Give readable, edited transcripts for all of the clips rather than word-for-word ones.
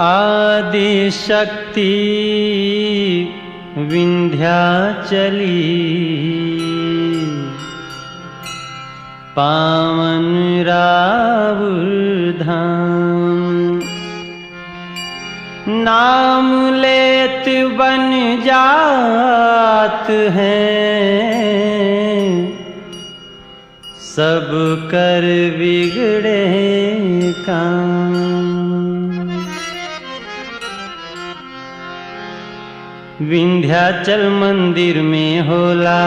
आदि शक्ति विंध्याचली, पावन रावुर धाम। नाम लेत बन जात हैं, सब कर बिगड़े काम। विंध्याचल मंदिर में होला,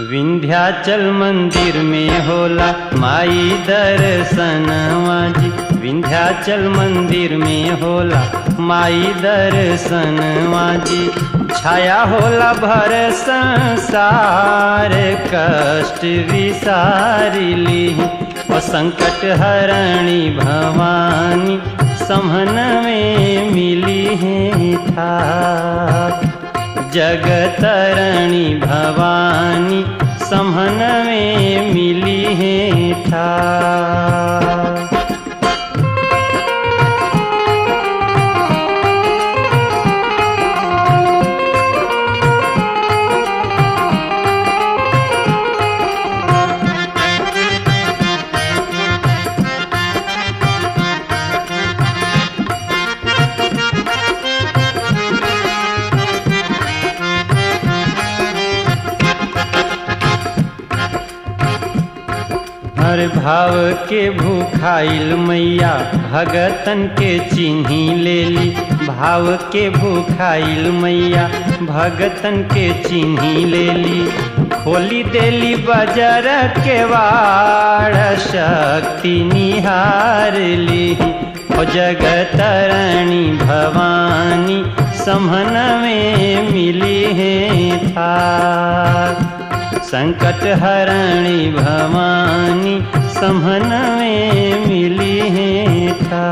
विंध्याचल मंदिर में होला माई दर्शनवा जी। विंध्याचल मंदिर में होला माई दर्शनवा जी। छाया होला भर संसार, कष्ट विसारिली और संकट हरणी भवानी, समहन में मिली है था। जगतरणी भवानी, समहन में मिली है था। हर भाव के भूखाइल मैया, भगतन के चिन्ही लेली। भाव के भूखाइल मैया, भगतन के चिन्ही लेली। खोली देली बजर के वाड़, शक्ति निहार ली ओ जगतरणी भवानी, समहन में मिली है था। संकट हरणी भवानी, समहन में मिली है था।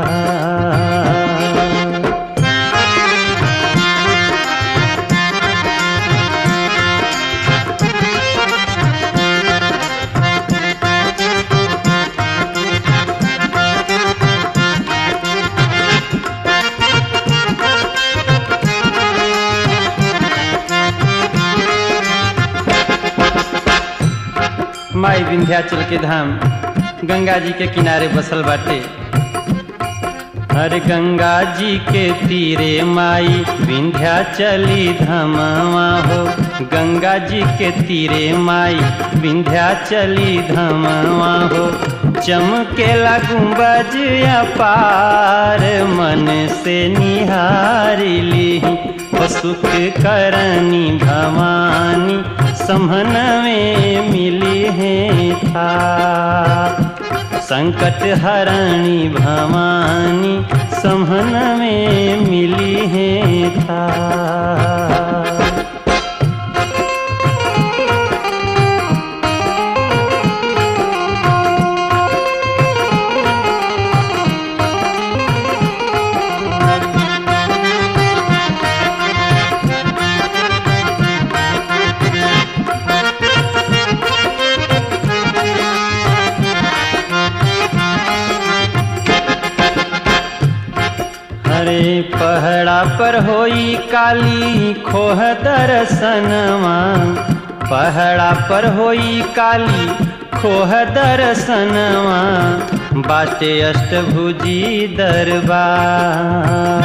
माई विंध्याचल के धाम गंगा जी के किनारे बसल बाटे। हर गंगा जी के तीरे माई विंध्याचली धमवा हो। गंगा जी के तीरे माई विंध्याचली धमवा हो। चमकेला गुंबज अपार, मन से निहारिली ओ सुख करनी भवानी, समहन में मिली है था। संकट हरणी भवानी, समहन में मिली है था। पहड़ा पर होई काली खोह दर्शनवा। पहड़ा पर होई काली खोह दर्शनवा, बाटे अष्टभुजी दरबार।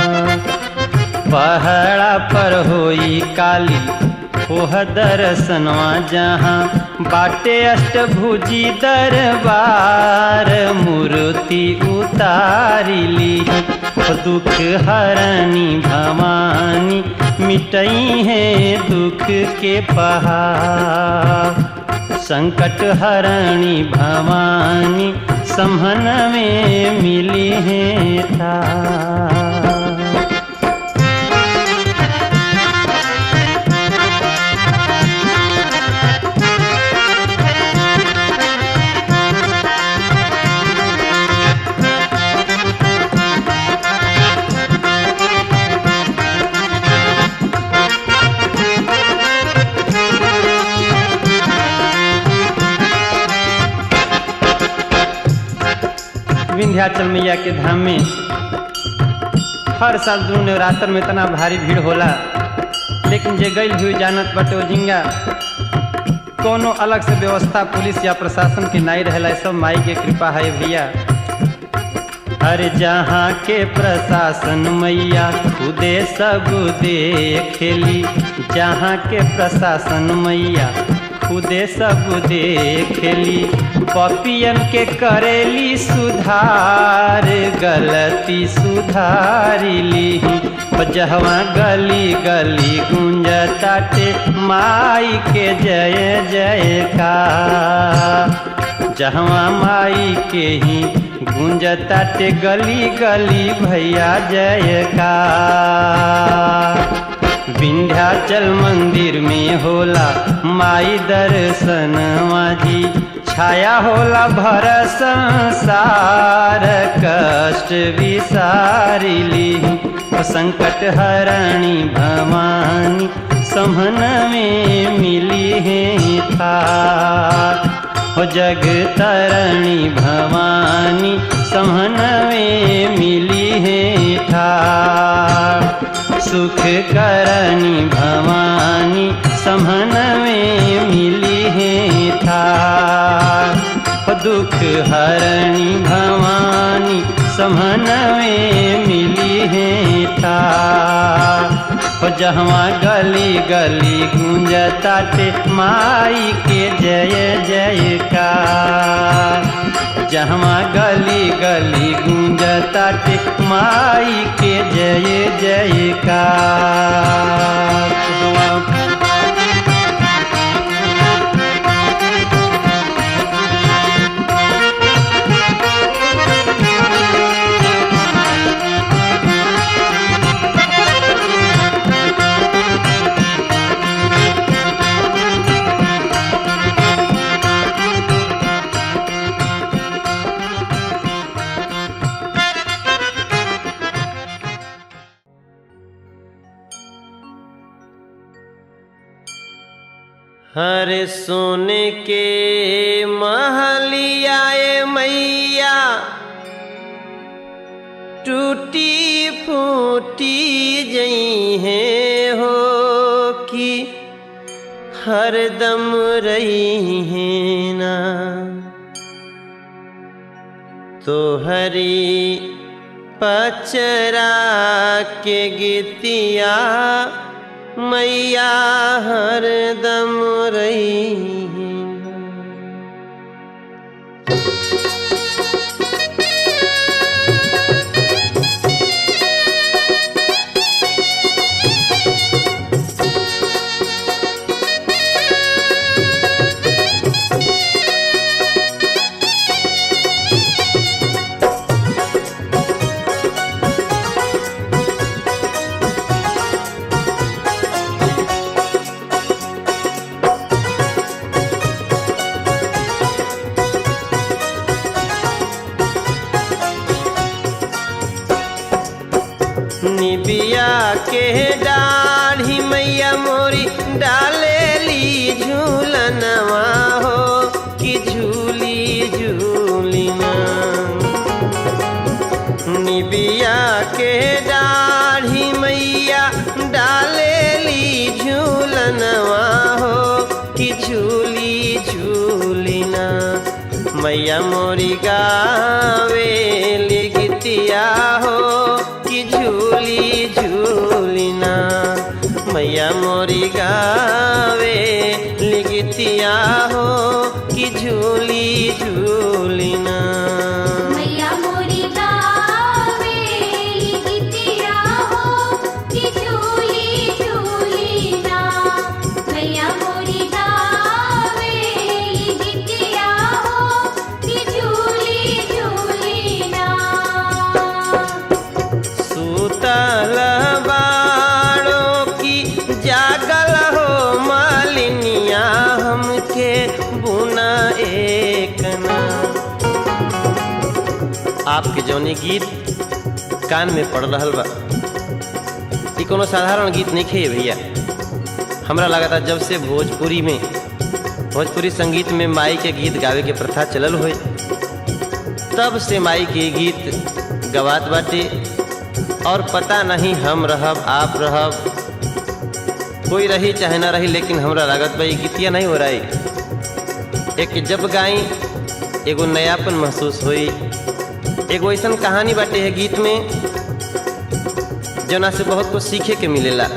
पहड़ा पर होई काली खोह दर्शनवा, जहाँ बाटे अष्टभुजी दरबार। मूर्ति उतारिली दुख हरणी भवानी, मिटई है दुख के पहाड़। संकट हरणी भवानी, समहन में मिली है था। विंध्याचल मैया के धाम में हर साल दूर नवरात्र में इतना भारी भीड़ होला, लेकिन जे गई हुई जानत बटे जिंगा कोनो अलग से व्यवस्था पुलिस या प्रशासन के नहीं रहला, सब माई के कृपा है भैया। अरे जहाँ के प्रशासन मैया खुदे सब देखेली, जहाँ के प्रशासन मैया खुदे सब देखेली, पपियन के करेली सुधार, गलती सुधारिली। जहवा गली गली गूंजताटे माई के जय जयकार, जहवा माई के ही गूंजताटे गली गली भैया जयकार। विंध्याचल मंदिर में होला माई दर्शन माजी, छाया होला भर संसार, कष्ट विसारिली। संकट हरणी भवानी समन में मिली है थार, हो जग तरणी भवानी समन में मिली है ठार, सुख करणी भवानी समन में मिली है ठार, दुख हरणी भवानी समन में मिली है ठार। जहाँ गली गली गूंजताटे माई के जय जयकार, जहाँ गली गली गूंजताटे माई के जय जयकार। हरे सोने के महलिया मैया, टूटी फूटी जई है हो कि हरदम रही है ना, तो हरी पचरा के गीतिया मैया हरदम रही। निबिया के डाढ़ी मैया मोरी डालेली झूलनवा हो कि झूली झूलिना, निबिया के डाढ़ी मैया डालेली झूलनवा हो कि झूली झूलिना। मैया मोरी गावेली गीतिया हो कि झूली झूलिना, मैया मोरी गावे लिगितिया हो कि झूली झूलिना। मैया मोरी गावे लिगितिया हो कि झूली झूलिना, मैया मोरी गावे लिगितिया हो कि झूली झूलिना। सूतल बाड़ों की जागल हो मालिनिया, हमके बुना एकना। आपके जौनी गीत कान में पड़ रहा बा, ये कोनो साधारण गीत नहीं खे भैया। हमरा लगा था जब से भोजपुरी संगीत में माई के गीत गावे के प्रथा चलल हो, तब से माई के गीत गवात बाटे और पता नहीं हम रहब आप रहब कोई रही चाहे ना रही, लेकिन हमरा लागत बा गीतिया नहीं हो रही। एक जब गाई एगो नयापन महसूस हुई। एगो ऐसा कहानी बाटे है गीत में जना से बहुत कुछ सीखे के मिलेला।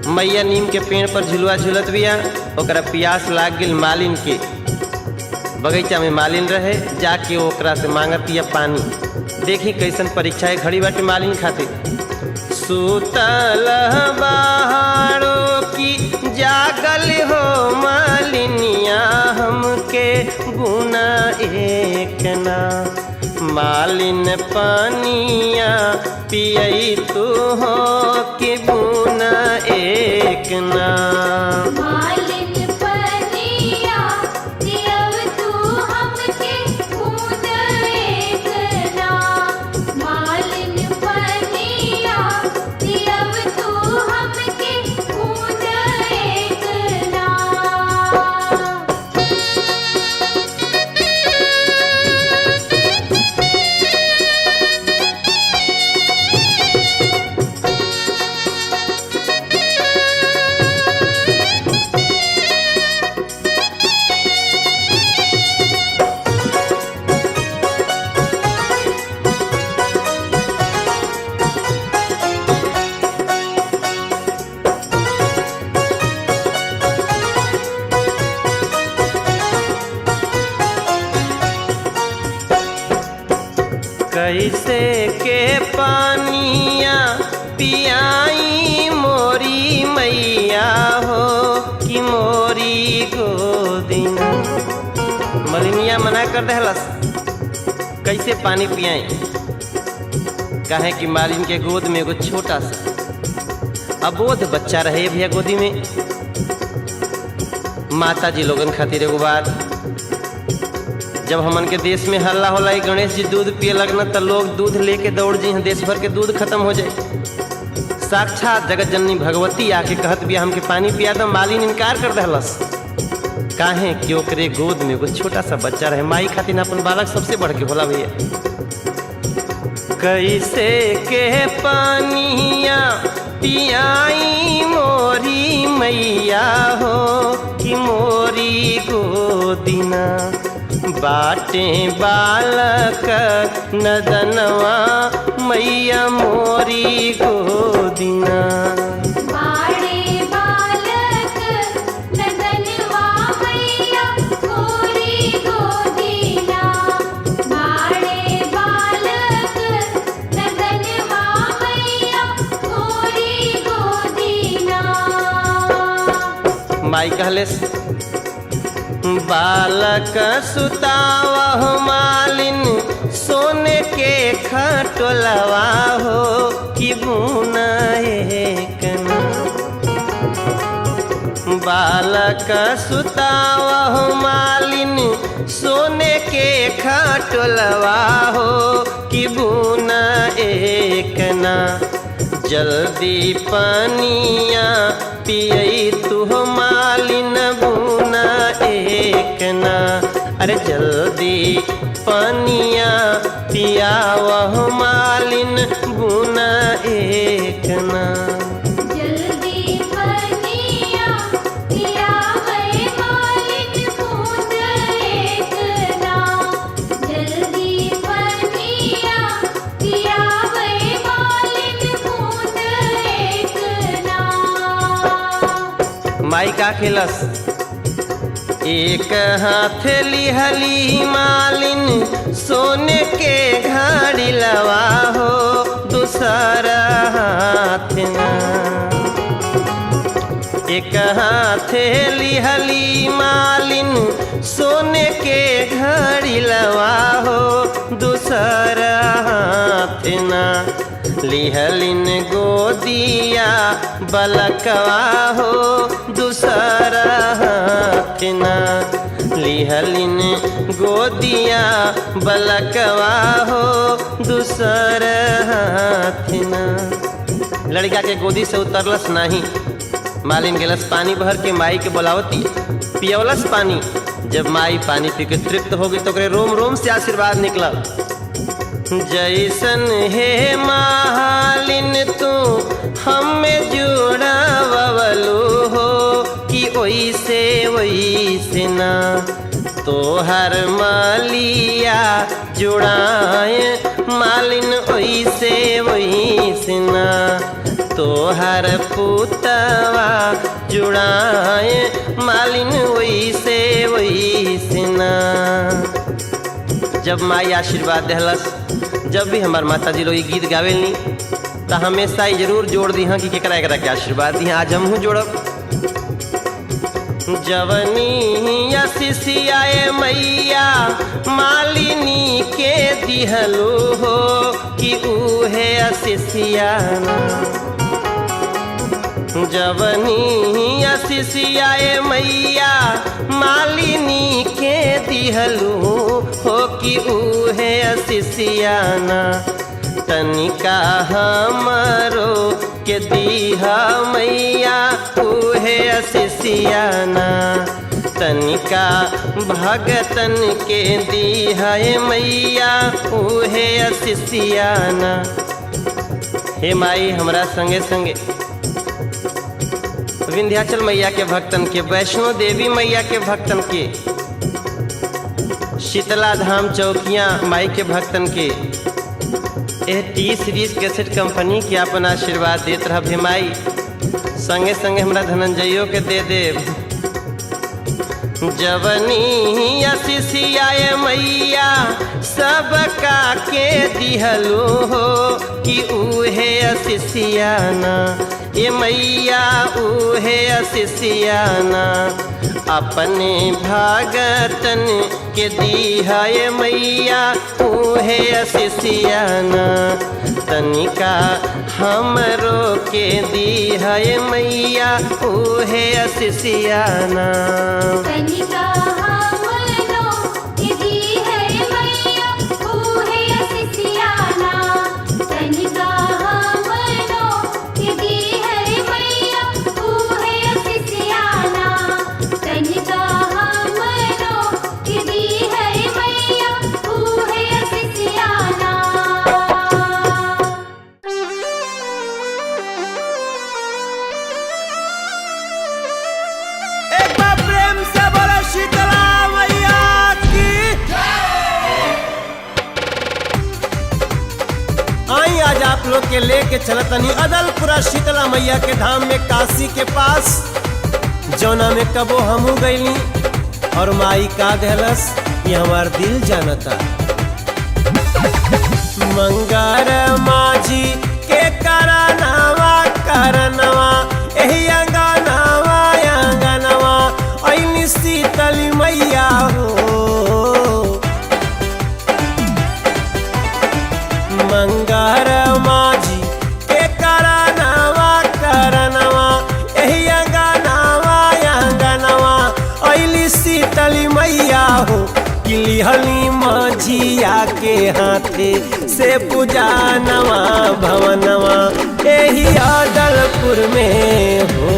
मैया नीम के पेड़ पर झुलुआ झुलत बिया, ओकरा प्यास लाग गेल मालिन के। बगीचा में मालिन रहे, जाके ओकरा से मांगतिया पानी। देखी कैसन परीक्षा है घड़ी बाटे मालिन खातिर। सुतल बहारों की जागल हो मालिनिया, हमके बुना एक ना। मालिन पानिया पियई तू हो कि बुना एक ना। मालिन पनिया दियव तू हमके बूंद एक ना। मालिन पनिया दियव तू हमके बूंद एक ना। कैसे के पानिया पियाई मोरी मैया हो कि मोरी गोदिन। मलिनिया मना कर दहलस, कैसे पानी पियाई? काहे कि मालिन के गोद में एगो छोटा सा अबोध बच्चा रहे भैया गोदी में। माता जी लोगन खातिर एगो बात, जब हमन के देश में हल्ला होला गणेश जी दूध पिए लगना तो लोग दूध लेके दौड़ जी, देश भर के दूध खत्म हो जाए। साक्षात जगत जननी भगवती आके कहत बिया हमके पानी पिया दो, मालिन इनकार कर दहलस। काहे कि ओकरे गोद में एगो छोटा सा बच्चा रहे। माई खातिर अपन बालक सबसे बढ़ के होला भैया। कैसे के पानिया पियाई मोरी मैया हो कि मोरी गोदिना। बाटे बालक नदनवा मैया मोरी गोदिना। बाड़े बालक नदनवा मैया मोरी गोदिना। बाड़े बालक नदनवा मैया मोरी गोदिना। माई कहलेस बालक सुतावह मालिन सोने के खटोलवा हो कि बुना एक ना। बालक सुतावह मालिन सोने के खटोलवा हो कि बुना एक ना। जल्दी पानिया पियई तू मालिन बुना एक ना। अरे जल्दी पानिया पियावह मालिन बुना एक ना। जल्दी पनिया पियावे मालिन बूंद एक ना। जल्दी पनिया पियावे मालिन बूंद एक ना। माई का खेलस, एक हाथ लिहली मालिन सोने के घड़ी लवा हो, दूसरा हाथ ना। एक हाथ लिहली मालिन सोने के घड़ी लवा हो, दूसरा हाथ ना। लिहलिन गोदिया बलकवा हो, दूसरा हाथ ना। लिहलिन गोदिया बलकवा हो, दूसरा हाथ ना। लड़का के गोदी से उतरलस नहीं। मालिन गेलस पानी भर के माई के बोलावती, पियवलस पानी। जब माई पानी पी के तृप्त हो गई तो ओकरे रोम रोम से आशीर्वाद निकला। जैसन हे मालिन तू हमें जुड़ावलू हो कि ओइसे ना तोहर मालिया जुड़ाए मालिन ओइसे ना तोहर पुतवा जुड़ाए मालिन ओइसे ना। जब माई आशीर्वाद देहलस, जब भी हमार माता जी लोग गीत गावेलनी तो हमेशा ही जरूर जोड़ दी हाँ कि केकरा एकरा के आशीर्वाद दी। आज हमहू जोड़ब। जवनी शिशियाए मैया मालिनी के दिहलू हो कि उहे शिशियाना। जवनी शिशियाए मैया मालिनी के दिहलू हो कि उहे शिशियाना। तनिका हमरो के दीहा मैया उहे शिशियाना। तनिका भगतन के दीहा मैया उहे शिशियाना। हे माई हमरा संगे संगे विंध्याचल मैया के भक्तन के, वैष्णो देवी मैया के भक्तन के, शीतला धाम चौकियाँ माई के भक्तन के यह टी सीरीज कैसेट कंपनी के अपन आशीर्वाद देत रह। हे माई संगे संगे हमरा धनंजयो के दे दे। जवनी शिशियाए मैया सबका के दिहलू हो कि उहे शिशियाना। ये मैया उहे शिशियाना। अपने भागतन के दीहा ये मैया उहे शिशियाना। तनिका हमरो के दीहा ये मैया उहे शिशियाना। तनिका हमरो के दीहा ये मैया उहे शिशियाना। तनिका हमरो के दीहा ये मैया उहे शिशियाना। तनिका हमरो के दीहा ये मैया उहे शिशियाना। एक बार प्रेम से बोलो शीतला मैया की। आई आज आप लोग के लेके चलतनी अदलपुरा शीतला मैया के धाम में, काशी के पास, जौना में कबो हमू गईली और माई का देहलस ये हमार दिल जानता। मंगर माझी के करनवा एही अंगनवा ऐनी शीतली मैया हो। मंगर माझी के करनवा एही अंगनवा ऐली शीतली मैया हो। किलिहली माझिया के हाथे से पूजा नवा भवनवा एही अदलपुर में हो।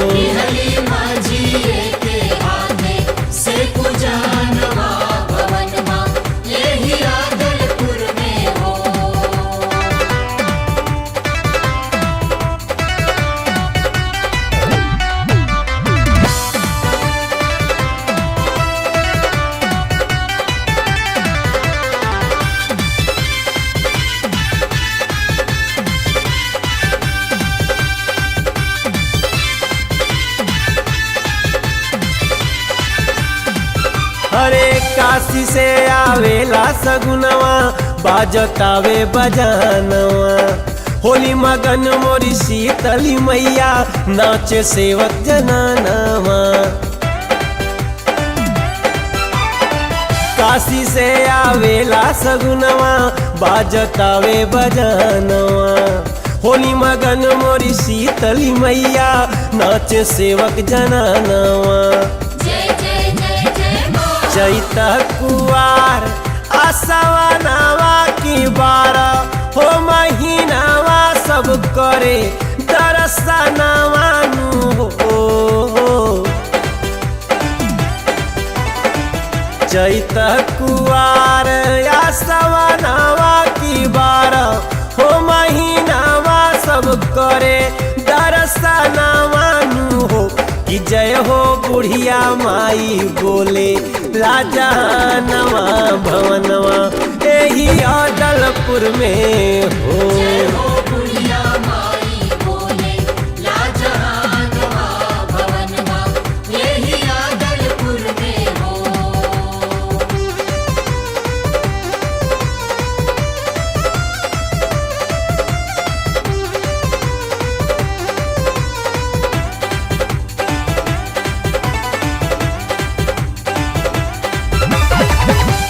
हरे काशी से आवेला सगुनवा बाजतावे बजानवा। होली मगन मोरी शीतली मैया नाचे सेवक जनानवा। काशी से आवेला सगुनवा बाजतावे बजानवा। होली मगन मोरी शीतली मैया नाचे सेवक जनानवा। चैता कुवार आसवा नावा की बारा हो महीनावा सब करे दरसनावा नु हो। कुआर या सवनावा की 12 हो महीनावा सब करे दर्शनावा नु हो कि जय हो बुढ़िया माई बोले लाजनवा भवनवा एही अदलपुर में हो। जय हो बुढ़िया माई बोले लाजहानवा भवनवा यही आदलपुर में हो।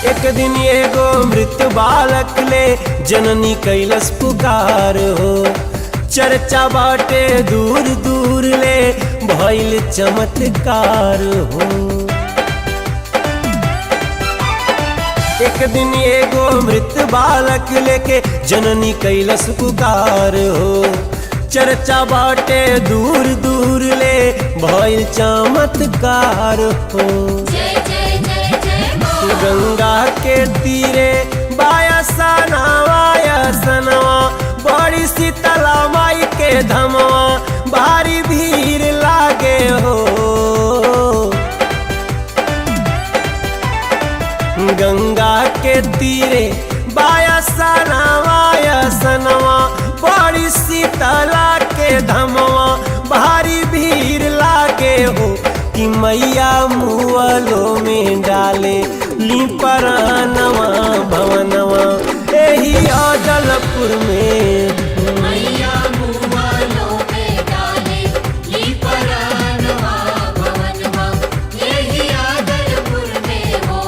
एक दिन एगो मृत बालक ले जननी कैलस पुकार हो, चर्चा बाटे दूर दूर ले भइल चमत्कार हो। एक दिन एगो मृत बालक लेके जननी कैलस पुकार हो, चर्चा बाटे दूर दूर ले भइल चमत्कार हो। जय जय जय जय माँ। गंगा के तीरे बायसना वायसनवा बड़ी शीतला माई के धमवा भारी भीड़ लागे हो। गंगा के तीरे बायसना वायसनवा बड़ी शीतला के धमवा भारी भीड़ लागे हो कि मैया मुअलो में डाले लिपरानवा भवनवा एही अदलपुर में। मैया मुआलों में डाले लिपरानवा भवनवा यही आदलपुर में हो।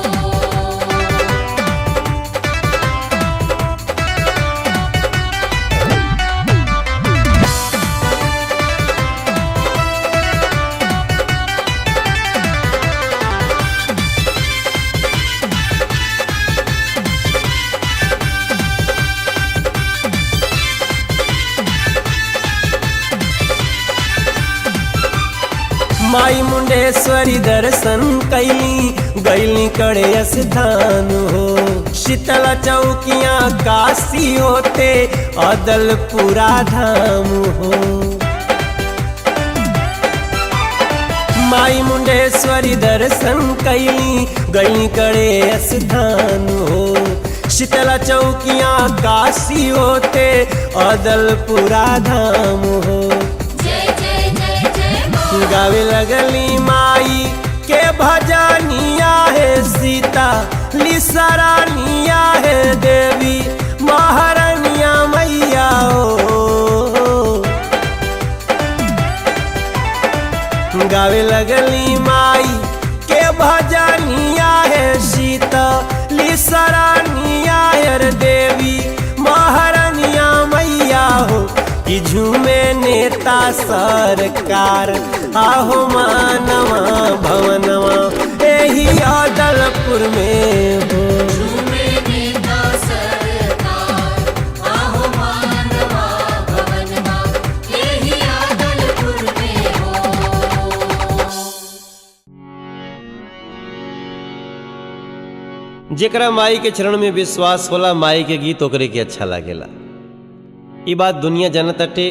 माई मुंडेश्वरी दर्शन कैली गैली कड़े स्थान हो, शीतला चौकियाँ काशी होते अदलपुरा धाम हो। माई मुंडेश्वरी दर्शन कैली गैली कड़े स्थान हो, शीतला चौकियाँ काशी होते अदलपुरा धाम हो। गावे लगली माई के भजनिया है सीता लिसरानिया है देवी महारानिया मैया हो। गावे लगली माई के भजनिया है सीता लिसरानिया है देवी महारानिया मैया हो कि झूमे नेता सरकार आहो मानवा भवनवा एही अदलपुर में हो। झूमे नेता सरकार आहो मानवा भवनवा यही आदलपुर में हो। जेकरा माई के चरण में विश्वास होला माई के गीत ओकरे के अच्छा लागेला। ई बात दुनिया जानत अटे।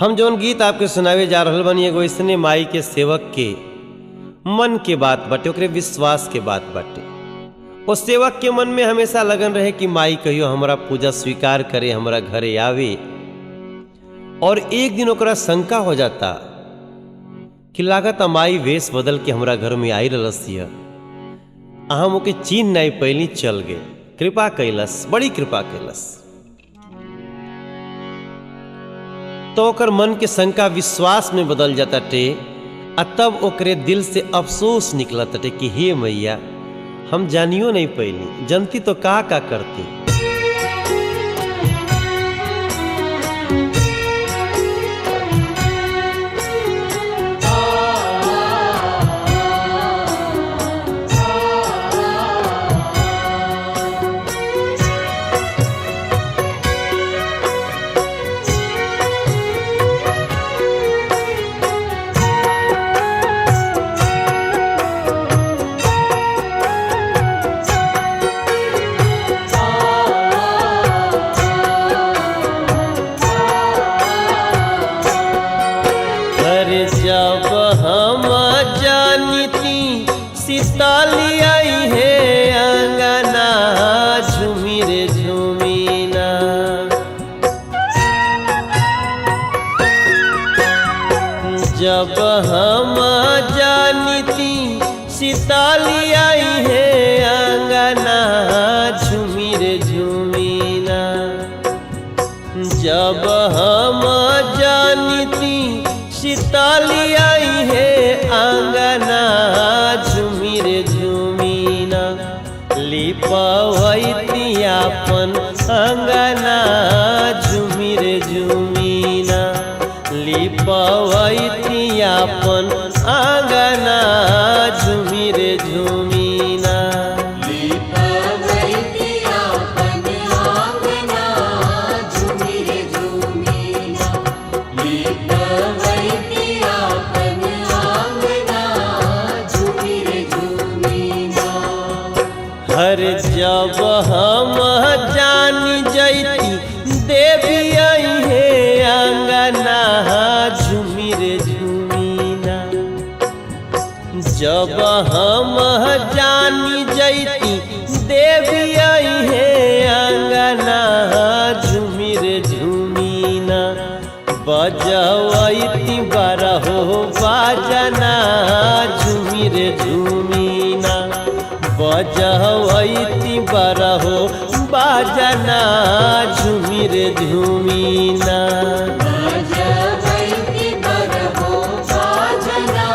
हम जौन गीत आपके सुनावे जा रहल बनी एगो इसने माई के सेवक के मन के बात बाटे, ओकरे विश्वास के बात बाटे। ओ सेवक के मन में हमेशा लगन रहे कि माई कहियो हमरा पूजा स्वीकार करे, हमरा घरे आवे। और एक दिन ओकरा शंका हो जाता कि लागत माई वेश बदल के हमरा घर में आई रहलसिया, हम ओके चीन नहीं पैली, चल गए। कृपा कैलस, बड़ी कृपा कैलस। तो ओकर मन के शंका विश्वास में बदल जाता टे। तब ओकरे दिल से अफसोस निकलता टे कि हे मैया, हम जानियो नहीं पैली, जनती तो का करती। जब हम जानिती सीताली आई है अंगना झूमिर झूमिना। जब हम जानिती सीताली आई है अंगना झूमिर झूमिना। लिपवैती अपन अंगना झूमिर झूमिना। लिपवैती अपन अंगना झूमिर झूमिना। लिपवैती अपन आंगना झूमिर झूमिना। लिपवैती अपन आंगना झूमिर झूमिना। हर जब हम जानी जैती देवी आई है अंगना झूमिर झूमिना। जब हम जानी जैती देवी आई है अंगना झूमिर झूमिना। बजवैती बारहो बाजना झूमिर झूमिना। बजवैती बारहो बाजना झूमिर झूमिना। बजवैती बारहो बाजना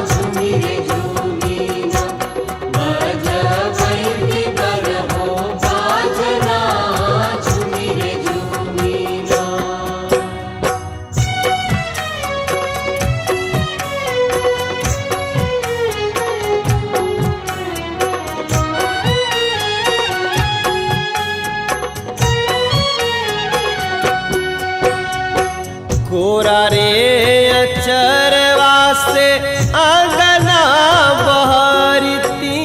झूमिर झूमिना। बजवैती बारहो बाजना झूमिर झूमिना। कोरा रे अचरवा से अंगना बहरती।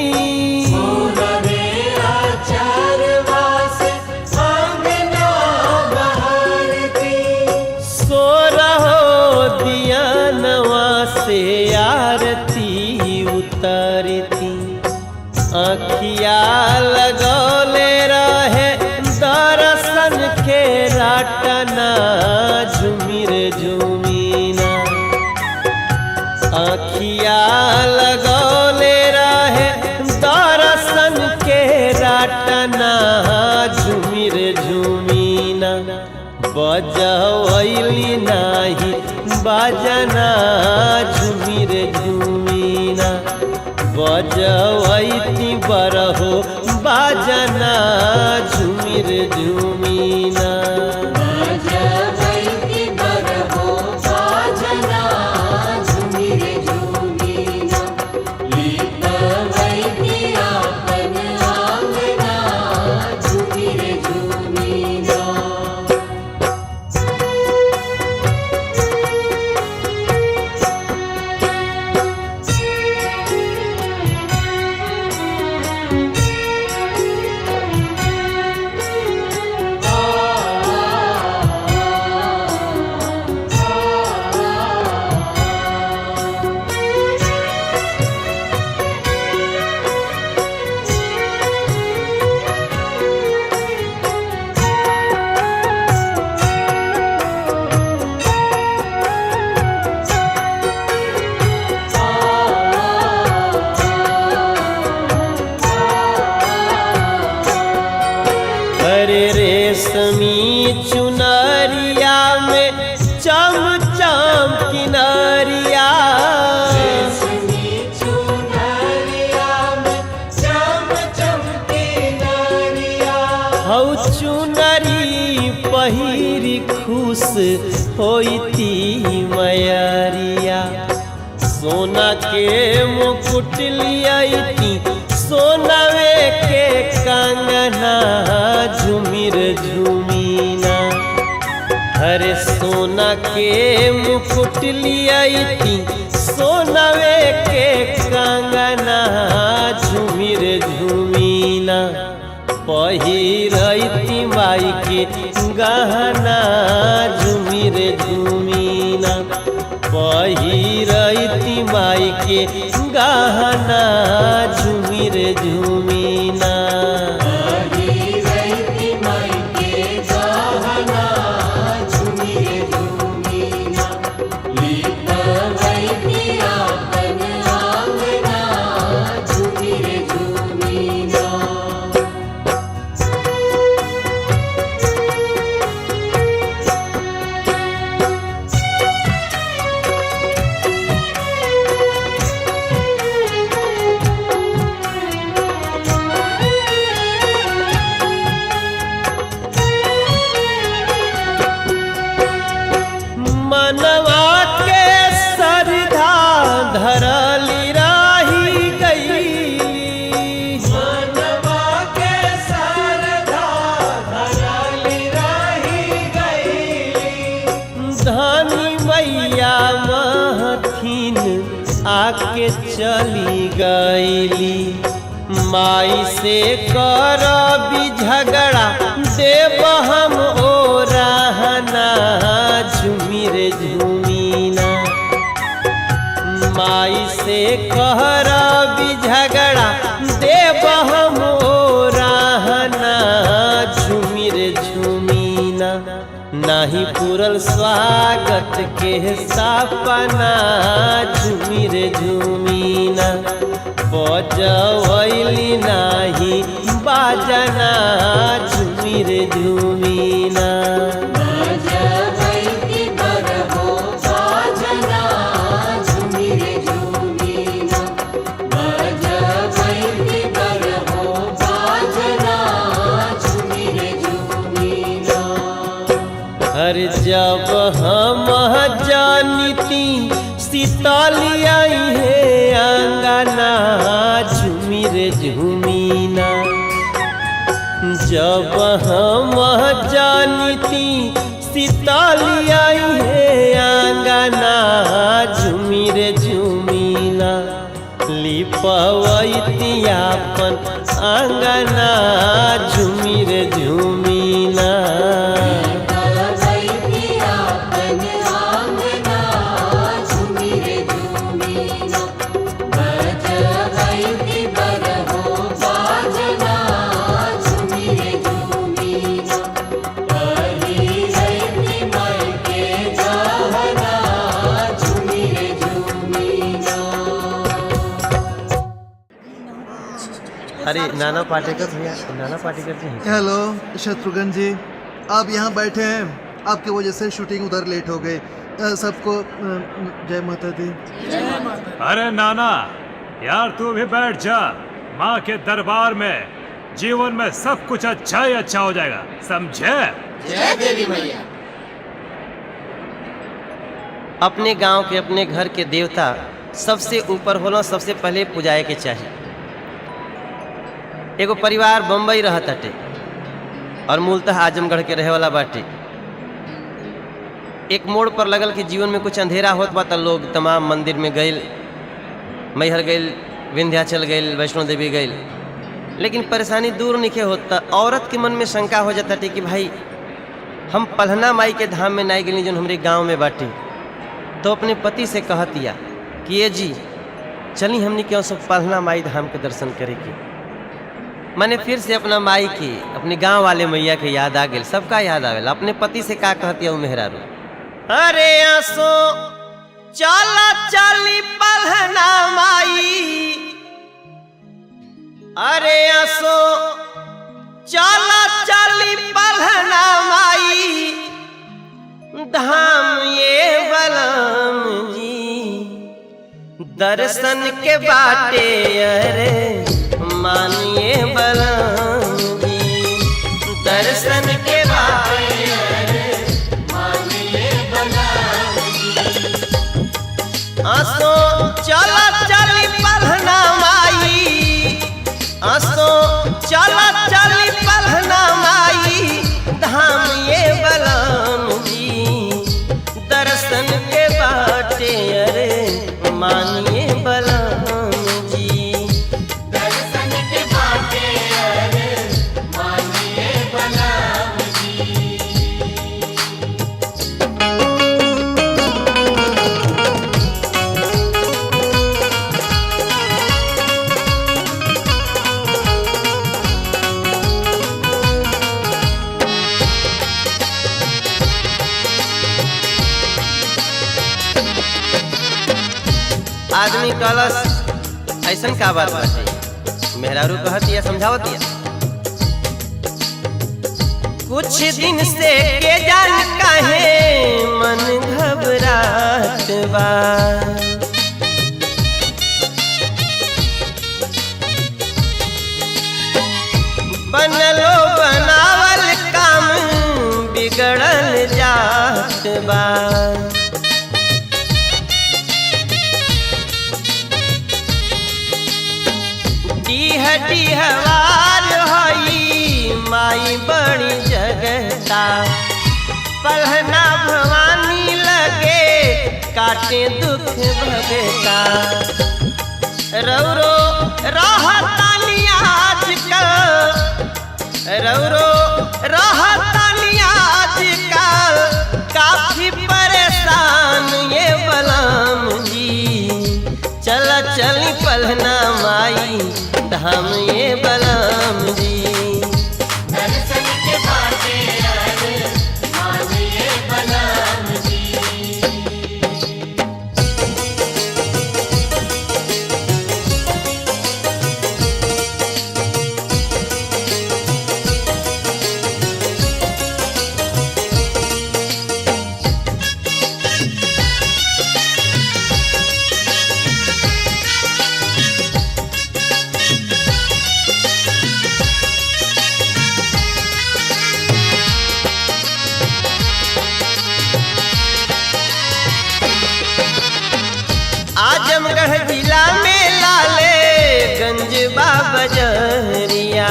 रे आचरवा से आंगना बहरती। सोरहो दियनवा से आरती उतरती। आँखिया लगौले रहे दर्शन के राटना झूमिर झूमिना। आँखिया लगौले रहे दर्शन के राटना झूमिर झूमिना। बजवैली नाही बाजना झूमिर झूमिना। बजवैती बारहो बाजना झूमिर झूमिना। बजवैती बारहो बाजना झूमिर झूमिना। लिपवैती अपन आंगना झूमिर झूमिना। हरे रेशमी चुनरिया में चम चम किनरिया। रेशमी चुनरिया में चम चम किनरिया। हौ चुनरी पहिरी खुश होती मयरिया। सोना के मुकुट लियाती सोनवे के कंगना झूमिर झूमिना। हरे सोना के मुकुट लियाती सोनवे के कंगना झूमिर झूमिना। पहिरैती माई के गहना झूमिर झूमिना। पहिरैती माई के गहना झूमिर झूमिना। पहिरैती माई के गहना झूमिर झूमिना। लिपवैती के चली गईली। माई से करबी झगड़ा देव हम ओ रहना झूमी रे झूमी ना। माई से करबी झगड़ा देव हम ओ रहना झूमी रे झूमी ना। नाही पूरल स्वागत के सपना झूमी रे झूमी ना। बजवैली नाही बाजना झूमी रे झूमी ना। बजवैली बरहो बाजना झूमी रे झूमी ना। बजवैली बरहो बाजना झूमी रे झूमी ना। हर जब हम जानिती सीताली आई है अंगना झूमी रे झूमी ना। जब हम जानिती सीताली आई है अंगना झूमी रे झूमी ना। लिपवैती अपन अंगना झूमी रे झूमी ना। अरे नाना पाटेकर भैया, नाना पाटेकर जी हैं। हेलो शत्रुघ्न जी, आप यहाँ बैठे हैं। आपकी वजह से शूटिंग उधर लेट हो गई। सबको जय माता दी। अरे नाना यार, तू भी बैठ जा। माँ के दरबार में जीवन में सब कुछ अच्छा ही अच्छा हो जाएगा, समझे? जय देवी मैया। अपने गांव के, अपने घर के देवता सबसे ऊपर होना सबसे पहले पुजाए के चाहिए। एगो परिवार बम्बई रहत हटे और मूलतः आजमगढ़ के रहे वाला बाटे। एक मोड़ पर लगल कि जीवन में कुछ अंधेरा होत बा त लोग तमाम मंदिर में गइल, मैहर गइल, विंध्याचल गइल, वैष्णो देवी गइल, लेकिन परेशानी दूर नहीं होता। औरत के मन में शंका हो जाता कि भाई हम पलहना माई के धाम में नहीं गई जो हमारे गांव में बाटे। तो अपने पति से कहतिया कि ये जी चली हमने क्यों सब पलहना माई धाम के दर्शन करे की। मैंने फिर से अपना माई की, अपने गांव वाले मैया के याद आ गए, सबका याद आवेला। अपने पति से का कहती हूँ मेहरारू, अरे आसो चला चली पलहना माई। अरे आसो चला चली पलहना माई धाम ये बलम जी। दर्शन के बाटे अरे मानिए बलम जी। दर्शन के बाटे मानिए बलम जी। आसो चला चली पलहना माई। आसो चला चली पलहना माई धाम ये बलम जी। दर्शन के बाटे अरे मानिए बलम जी। दर्शन के बाटे अरे मानिए बलम जी। आदमी कलश ऐसन का बात बाटे। मेहरारू कहतिया, समझावतिया, कुछ दिन से के जान काहे मन घबरात बा। बनलो बनावल काम बिगड़ल जात बा। डीहवार हई माई बड़ी जगता। पलहना भवानी लगे काटे दुख भगता। रौरो रहतानी आजकल, रौरो रहतानी आजकल काफी परेशान ये बलम जी। चल चली पलना माई धाम ये बलम जी। दर्शन के बाटे मानिए बलराम जी। आजमगढ़ जिला में लाले गंज बाबजरिया,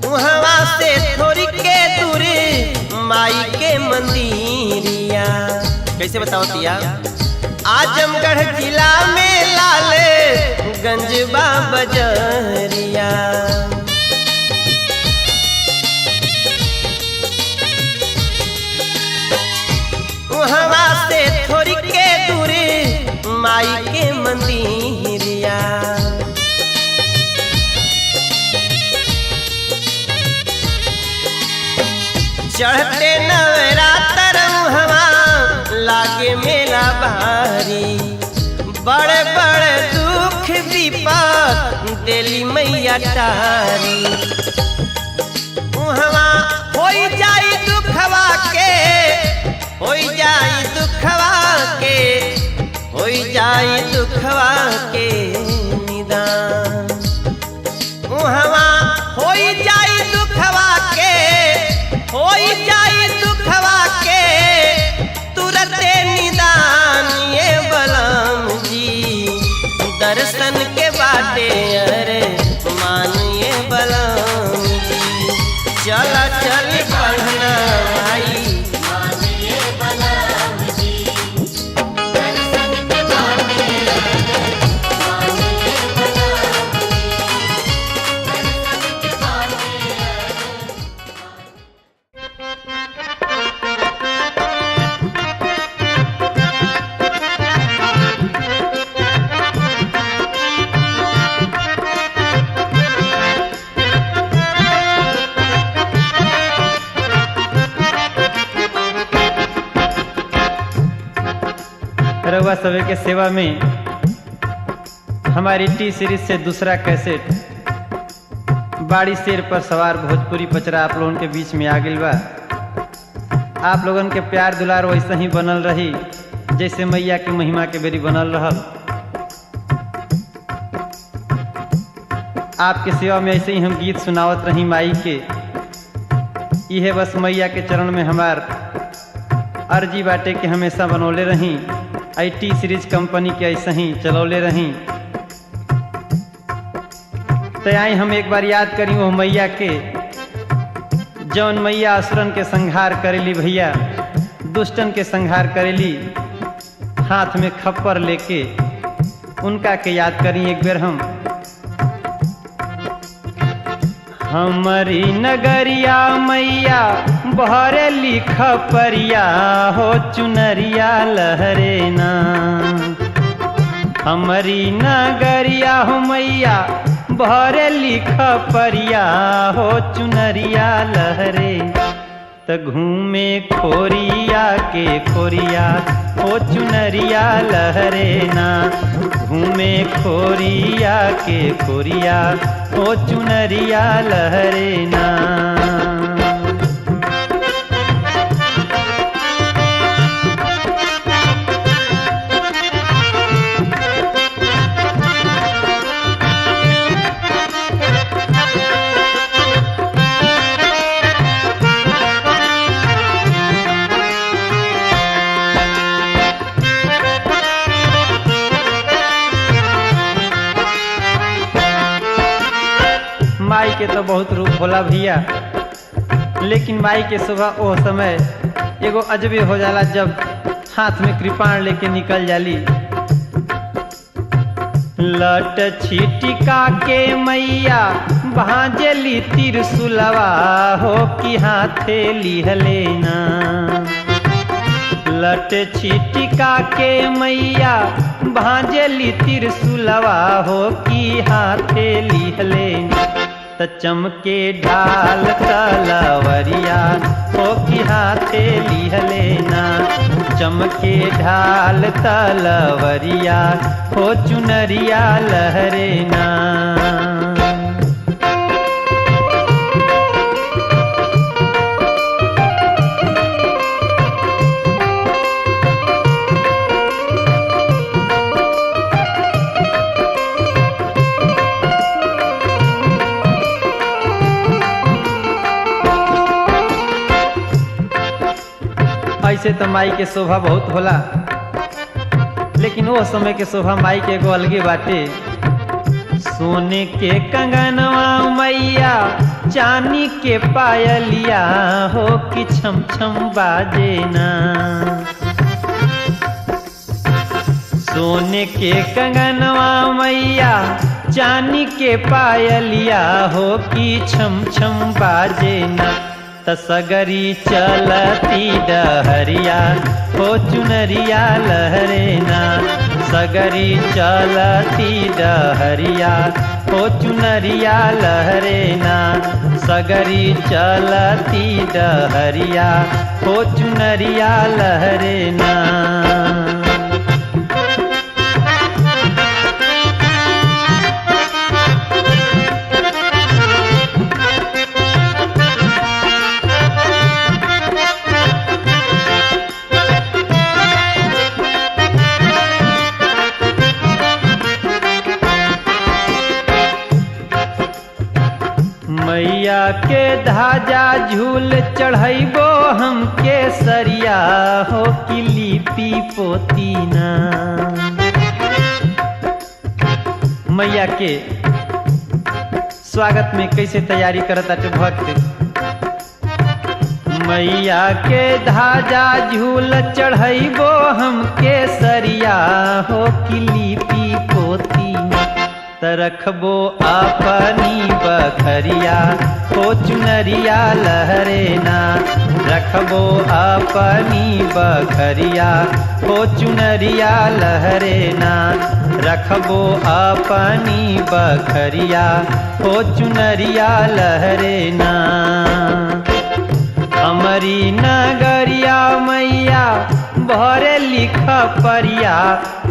वहाँ से थोड़ी के दूरी माई के मंदिरिया। कैसे बताओ तिया? आजमगढ़ जिला में लाले गंज बाबजरिया, वहाँ से थोड़ी के दूरी माई के मंदिरिया। चढ़ते नवरात्र हवा लागे मेला भारी, बड़े बड़े दुख विपद देली मैया तारी। हवा होई जाई दुखवा के, होई जाई दुखवा के, होई जाई दुखवा के निदान। हवा होई जाई दुखवा के, होई जाई दुखवा के तुरते निदान ये बलम जी। दर्शन के बाटे अरे मान ये बलम जी। चला चल पढ़ना भाई मानिए बलराम जी। दर्शन के बाटे मानिए बलराम जी। दर्शन के बाटे रउआ सभी के सेवा में हमारी टी सीरीज से दूसरा कैसेट बाड़ी शेर पर सवार भोजपुरी पचरा आप लोगों के बीच में आ गइल बा। आप लोगन के प्यार दुलार वैसे ही बनल रही जैसे मैया के महिमा के बेरी बनल रहल। आपके सेवा में ऐसे ही हम गीत सुनावत रही माई के। यह बस मैया के चरण में हमार अर्जी बाटे के हमेशा बनौले रही। IT सीरीज कंपनी के ऐसे ही चलौले रही। तो आई हम एक बार याद करी वो मैया के जौन मैया असुरन के संहार करेली भैया, दुष्टन के संहार करेली, हाथ में खप्पर लेके उनका के याद करी एक बेर हम। हमारी नगरिया मैया बहरे लिख परिया हो चुनरिया लहरे ना। हमारी नगरिया हो मैया बहरे लिख परिया हो चुनरिया लहरे। त घूमे खोरिया के खोरिया हो चुनरिया लहरे ना। घूमे खोरिया के खोरिया हो चुनरिया लहरे ना। माई के तो बहुत रूप होला भैया, लेकिन माई के सुबह वो समय एगो अजबे हो जाला जब हाथ में कृपाण लेके निकल जाली। लट छिटिका के मैया भांजली तिरसुलवा हो कि हाथे लिहलेना। लट छिटिका के मैया भांजली तिरसुलवा हो कि हाथे लिहलेना। त चमके ढाल तलवरिया हो कि हाथे लिहलेना। चमके ढाल तलवरिया हो चुनरिया लहरेना। ऐसे तो माई के शोभा बहुत होला, लेकिन वो समय के शोभा माई के एगो अलगे बाटे। सोने के कंगनवा मैया चांदी के पायलिया हो कि छम छम बाजे ना। सोने के कंगनवा मैया चांदी के पायलिया हो कि छम छम बाजे ना। तसगरी चलती डहरिया हो चुनरिया लहरेना। सगरी चलती डहरिया हो चुनरिया लहरेना। सगरी चलती डहरिया हो चुनरिया लहरेना। मैया के धाजा झूल चढ़ैबो हम केसरिया हो कि लिपि पोतीना। मैया के स्वागत में कैसे तैयारी करता तो भक्त। मैया के धाजा झूल चढ़ैबो हम केसरिया हो कि लिपि पोतीना। रखबो अपनी बखरिया हो चुनरिया लहरेना। रखबो अपनी बखरिया हो चुनरिया लहरेना। रखबो अपनी बखरिया हो चुनरिया लहरेना। हमारी नगरिया मैया भरे लिख परिया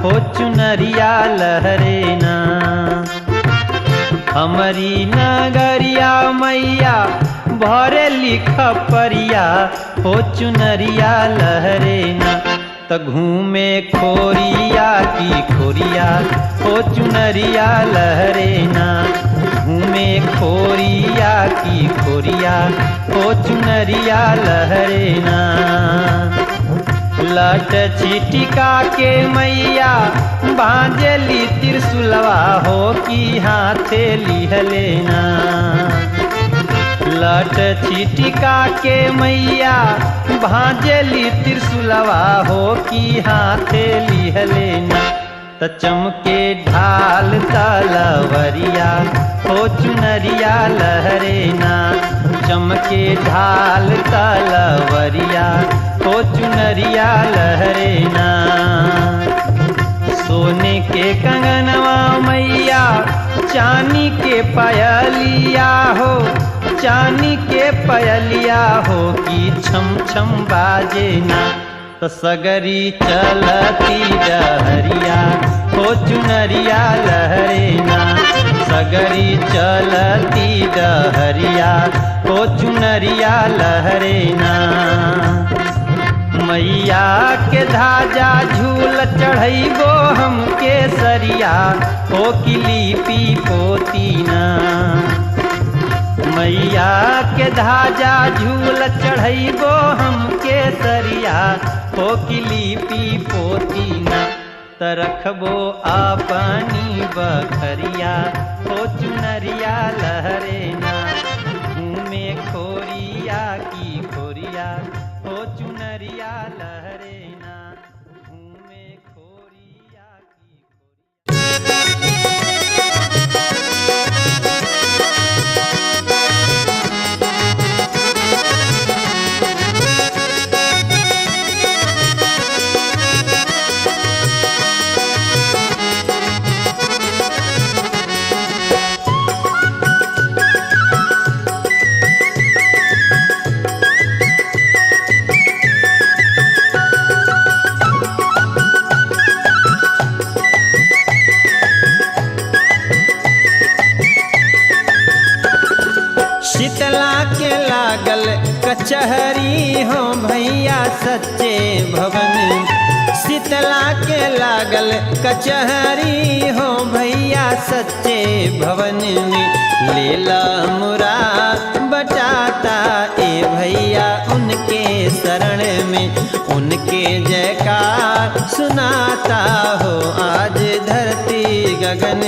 हो चुनरिया लहरेना। हमारी नगरिया मैया भरे लिख परिया हो चुनरिया लहरेना। त घूमे खोरिया की खोरिया हो चुनरिया लहरेना। घूमे खोरिया की खोरिया हो चुनरिया लहरेना। लट छिटिका के मैया बांजली तिरसुलवा हो कि हाथे लिहलेना। लट छिटिका के मैया भांजली तिरसुलवा हो कि हाथे लिहलेना। त चमके ढाल तलवरिया हो चुनरिया लहरेना। चमके ढाल तलवरिया हो चुनरिया लहरेना। सोने के कंगनवा मैया चांदी के पायलिया हो। चांदी के पायलिया हो कि छम छम बाजे ना। तो सगरी चलती डहरिया हो चुनरिया लहरेना। सगरी चलती डहरिया हो चुनरिया लहरेना। मैया के धाजा झूल चढ़ैबो हम केसरिया हो कि लिपि पोतीना। मैया के धाजा झूल चढ़ैबो हम केसरिया हो कि लिपि पोतीना। त रखबो अपनी बखरिया हो चुनरिया लहरेना। घूमे खोरिया की खोरिया हो चुनरिया लहरेना। घूमे खोरिया की खोरिया। कचहरी हो भैया सच्चे भवन। शीतला के लागल कचहरी हो भैया सच्चे भवन में। लीला मुरा बटाता ए भैया उनके शरण में। उनके जयकार सुनाता हो आज धरती गगन।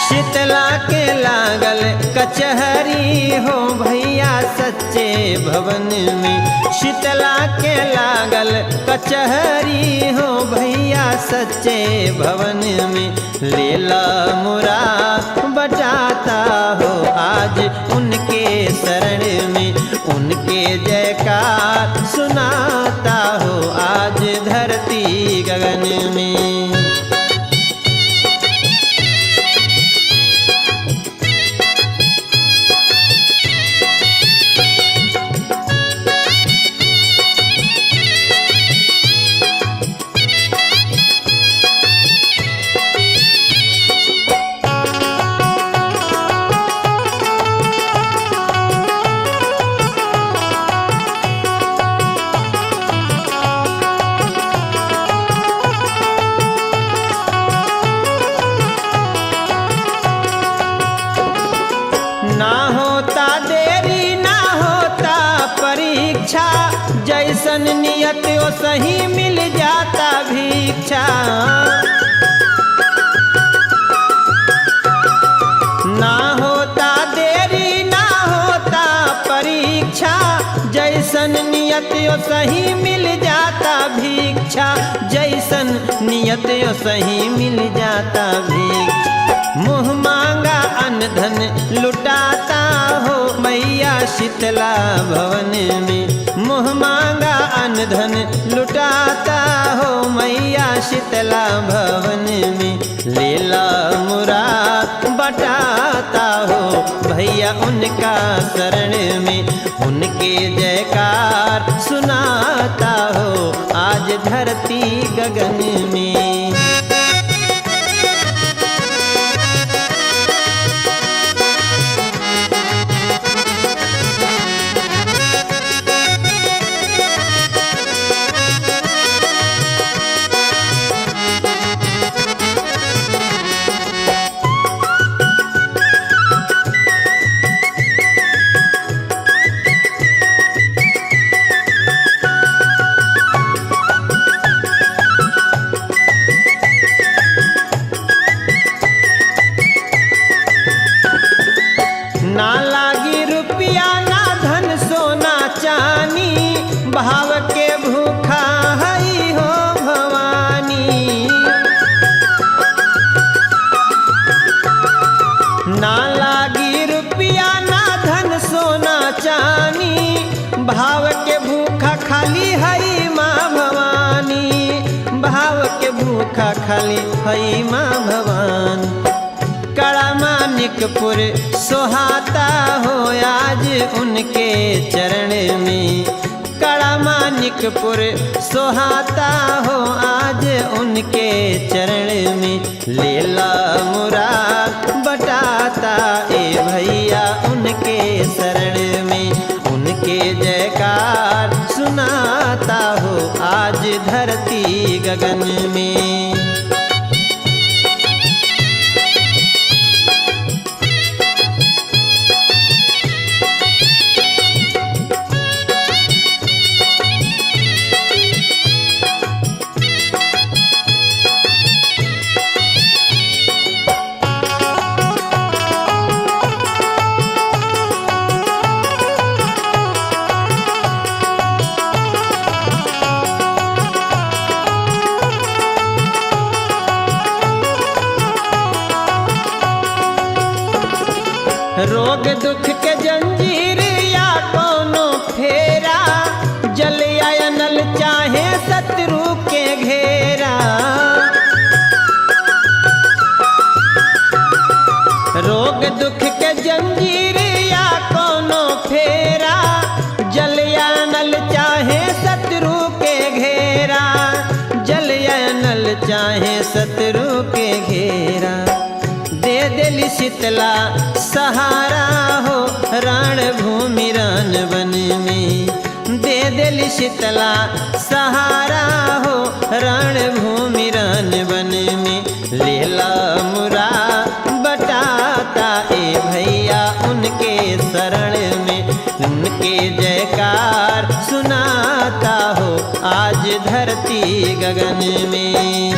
शीतला के लागल कचहरी हो भैया सच्चे भवन में। शीतला के लागल कचहरी हो भैया सच्चे भवन में। लीला मुरा बजाता हो आज उनके शरण में। उनके जयकार सुनाता हो आज धरती गगन में। ना होता देरी ना होता परीक्षा। जैसन नियत वो सही मिल जाता भिक्षा। ना होता देरी ना होता परीक्षा। जैसन नियत वो सही मिल जाता भिक्षा। जैसन नियत वो सही मिल जाता भिक्षा। मुँह मांगा अन्न धन लुटाता हो मैया शीतला भवन में। मुँह मांगा अन्न धन लुटाता हो मैया शीतला भवन में। लीला मुरा बटाता हो भैया उनका शरण में। उनके जयकार सुनाता हो आज धरती गगन में। ना लागी रुपया ना धन सोना चानी। भाव के भूखा हई हो भवानी। ना लागी रुपया ना धन सोना चानी। भाव के भूखा खाली हई माँ भवानी। भाव के भूखा खाली हई माँ भवानी। कड़ा मानिकपुर सोहाता हो आज उनके चरण में। कड़ा मानिकपुर सोहाता हो आज उनके चरण में। लीला मुरा बटाता ए भैया उनके शरण में। उनके जयकार सुनाता हो आज धरती गगन में। रोग दुख के जंजीर या कोनो फेरा। जल या नल चाहे शत्रु के घेरा। रोग दुख के जंजीर या कोनो फेरा। जल या नल चाहे शत्रु के घेरा। जल या नल चाहे शत्रु के घेरा। दे दिल शीतला सहारा हो रण भूमि रन वन में दे दिल शीतला सहारा हो रणभूमि रन वन में लेला मुरा बटाता ए भैया उनके शरण में उनके जयकार सुनाता हो आज धरती गगन में।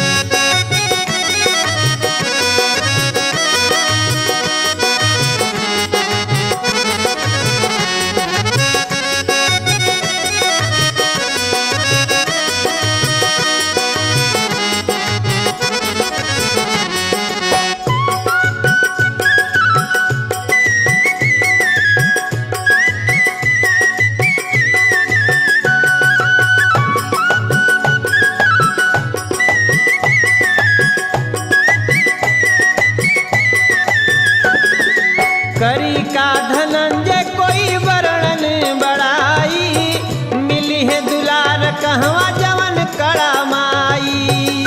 करी का धनंजय कोई वर्णन बड़ाई मिली है दुलार कहवा जवन कड़ा माई।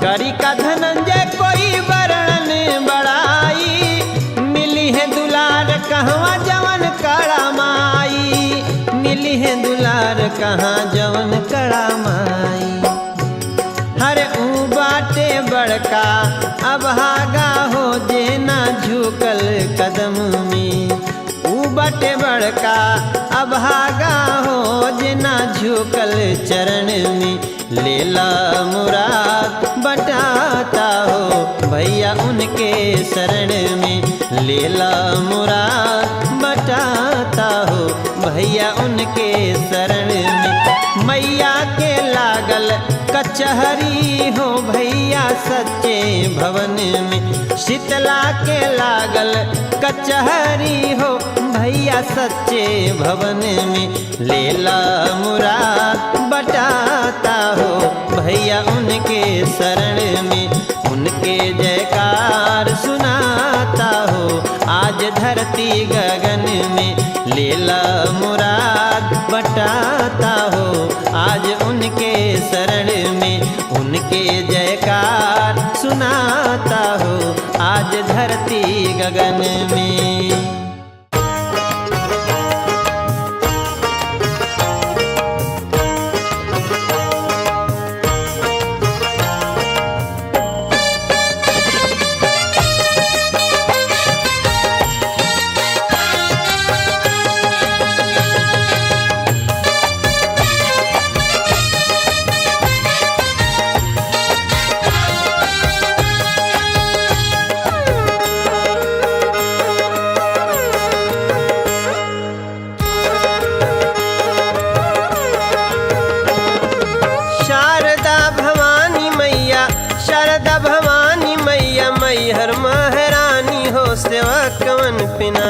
करी का धनंजय कोई वर्णन बड़ाई मिली है दुलार कहवा जवन कड़ा माई मिली है दुलार कहाँ जवन कड़ा माई। हरे ऊ बाटे बड़का अभागा हो जे ना झुकल कदम में ऊ बाटे बड़का अभागा हो जे ना झुकल चरण में लेला मुराद बटाता हो भैया उनके शरण में लेला मुराद बटाता हो भैया उनके शरण में। मैया के लागल कचहरी हो भैया सच्चे भवन में शीतला के लागल कचहरी हो भैया सच्चे भवन में लेला मुराद बटाता हो भैया उनके शरण में उनके जयकार सुनाता हो आज धरती गगन में लेला मुराद बटाता हो आज उनके शरण में उनके जयकार सुनाता हो आज धरती गगन में। मैहर महारानी हो सेवा कवन पिना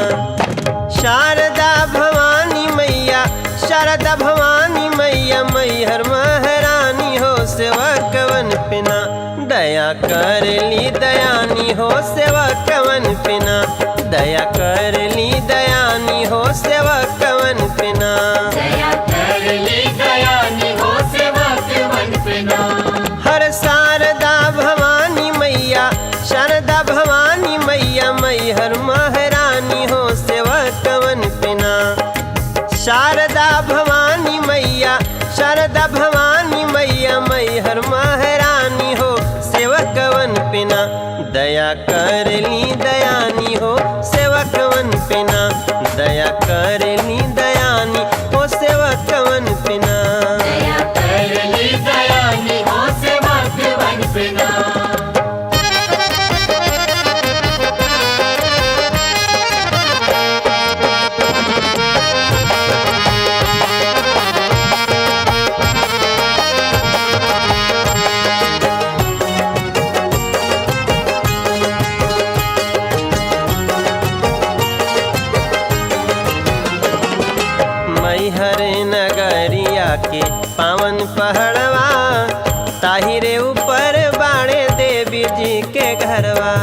शारदा भवानी मैया शारदा भवानी मैया मैहर महारानी हो सेवा कवन पिना दया कर ली दयानी हो सेवा कवन पिना दया कर ली दयानी हो सेवा कवन पिना दया कर ली दयानी हो सेवा कवन पिना। हर शारदा भवानी मैया शारदा भवानी मैया मैहर महारानी हो सेवा कवन पिना शारदा भवानी मैया शारदा भवानी मैया मैहर महारानी हो सेवा कवन पिना दया कर ली दयानी हो सेवा कवन पिना दया कर ली दयानी हो सेवा कवन पिना दया कर ली दयानी हो सेवा कवन पिना। मैहर नगरिया के पावन पहाड़वा ताहिरे ऊपर बाणे देवी जी के घरवा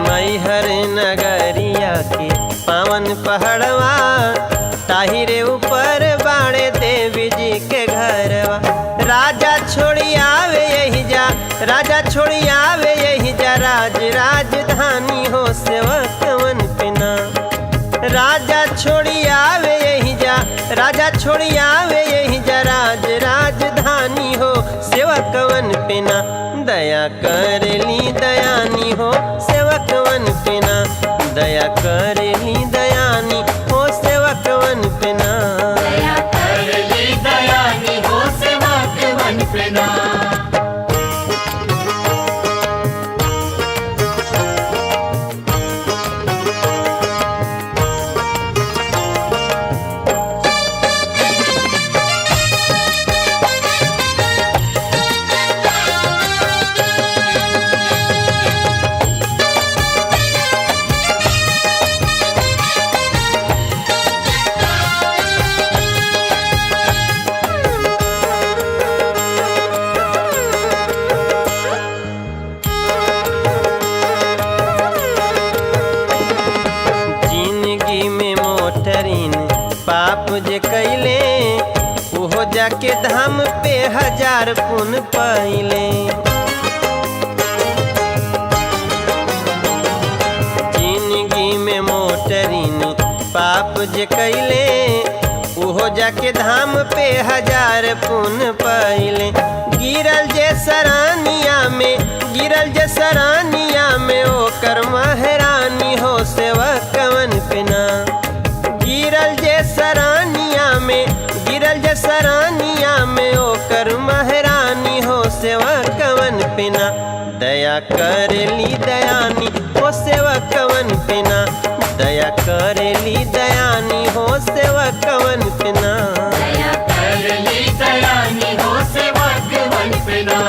मैहर नगरिया के पावन पहाड़वा ताहिरे ऊपर बाणे देवी जी के घरवा राजा छोड़ी आवे यही जा राजा छोड़ी आवे यही जा राजधानी हो सेवकवन पे ना। राजा छोड़ी आवे यही जा राजा छोड़ी आवे यही जा राजधानी हो सेवकवन पे ना। दया करेली दयानी हो सेवकवन पे ना। दया करेली दयानी हो सेवकवन पे ना। दया करली दयानी हो सेवकवन पे ना। जिंदगी में मोटरीन पाप जे कैले ओहो जाके धाम पे 1000 पुण्य पहिले। जिंदगी में मोटरीन पाप जे कैले ओहो जाके धाम पे 1000 पुण्य पहिले। गिरल जे सरानिया में गिरल जे सरानिया में ओकर महरानी हो सेवकवन पे ना। गिरल जे सरानिया में गिरल जे सरानिया में ओकर महरानी हो सेवकवन पे ना। दया करेली दयानी हो सेवकवन पे ना। दया करेली दयानी हो सेवकवन पे ना। दया करली दयानी हो सेवकवन पे ना।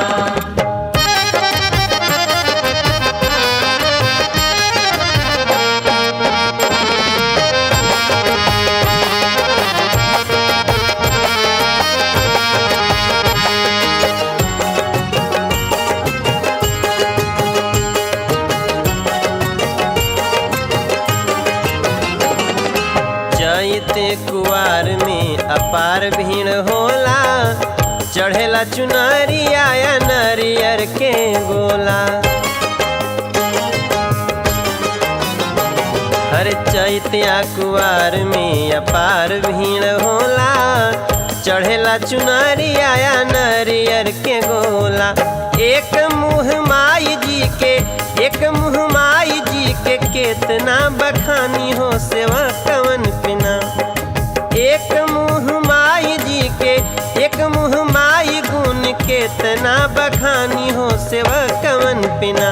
चैते कुवार में अपार भीड़ होला चढ़ेला चुनरिया या नरियर के गोला। हर चैतिया कुवार में अपार भीड़ होला चढ़ेला चुनरिया या नरियर के गोला। एक मुँह माई जी के एक मुँह माई जी के केतना बखानी हो सेवकवन पे ना। एक मुँह माई जी के एक मुँह माई गुण केतना बखानी हो सेवकवन पे ना।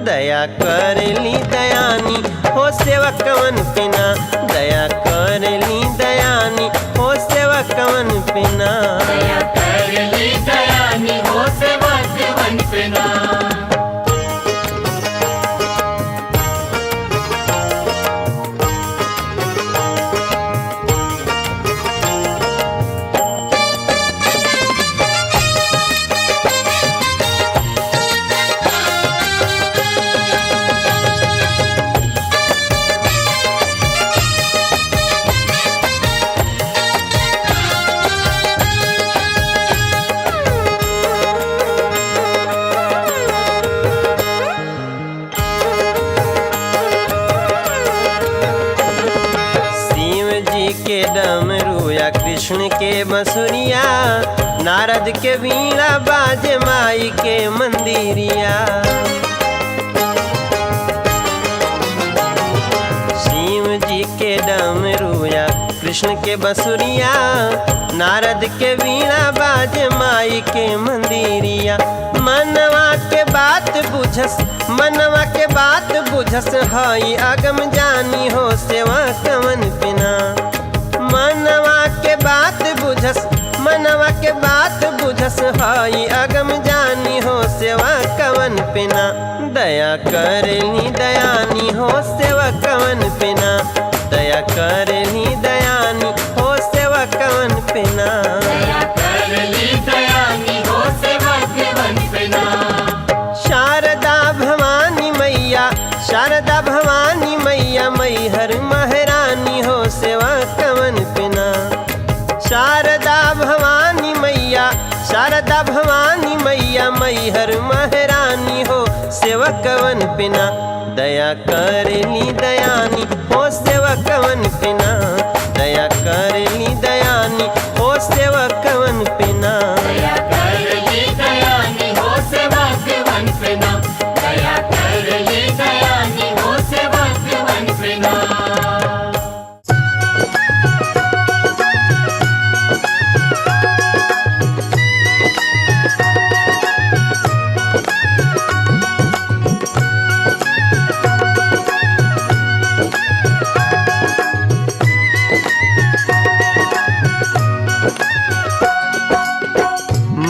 दया करेली दयानी हो सेवकवन पे ना। दया करेली दयानी हो सेवकवन पे ना। दया करली दयानी हो सेवकवन पे ना। के डमरू या कृष्ण के बंसुरिया नारद के वीणा बाजे माई के मंदिरिया। शिव जी के डमरू या कृष्ण के बंसुरिया नारद के वीणा बाजे माई के मंदिरिया। मनवा के बात बुझस मनवा के बात बुझस हई अगम जानी हो सेवकवन पे ना। मनवा के बात बुझस मनवा के बात बुझस हई अगम जानी हो सेवकवन पे ना। दया करेली दयानी हो सेवकवन पे ना। दया करेली दयानी हो सेवकवन पे ना। दया करली दयानी हो सेवकवन पे ना। शारदा भवानी मैया शारदा भवानी मैया मैहर महारानी हो सेवकवन पे ना। शारदा भवानी मैया मैहर सेवकवन पिना दया करली दयानी हो सेवकवन पिना दया करली दयानी हो सेवकवन पिना दया करली दयानी हो सेवकवन पिना दया करली दयानी हो सेवकवन पिना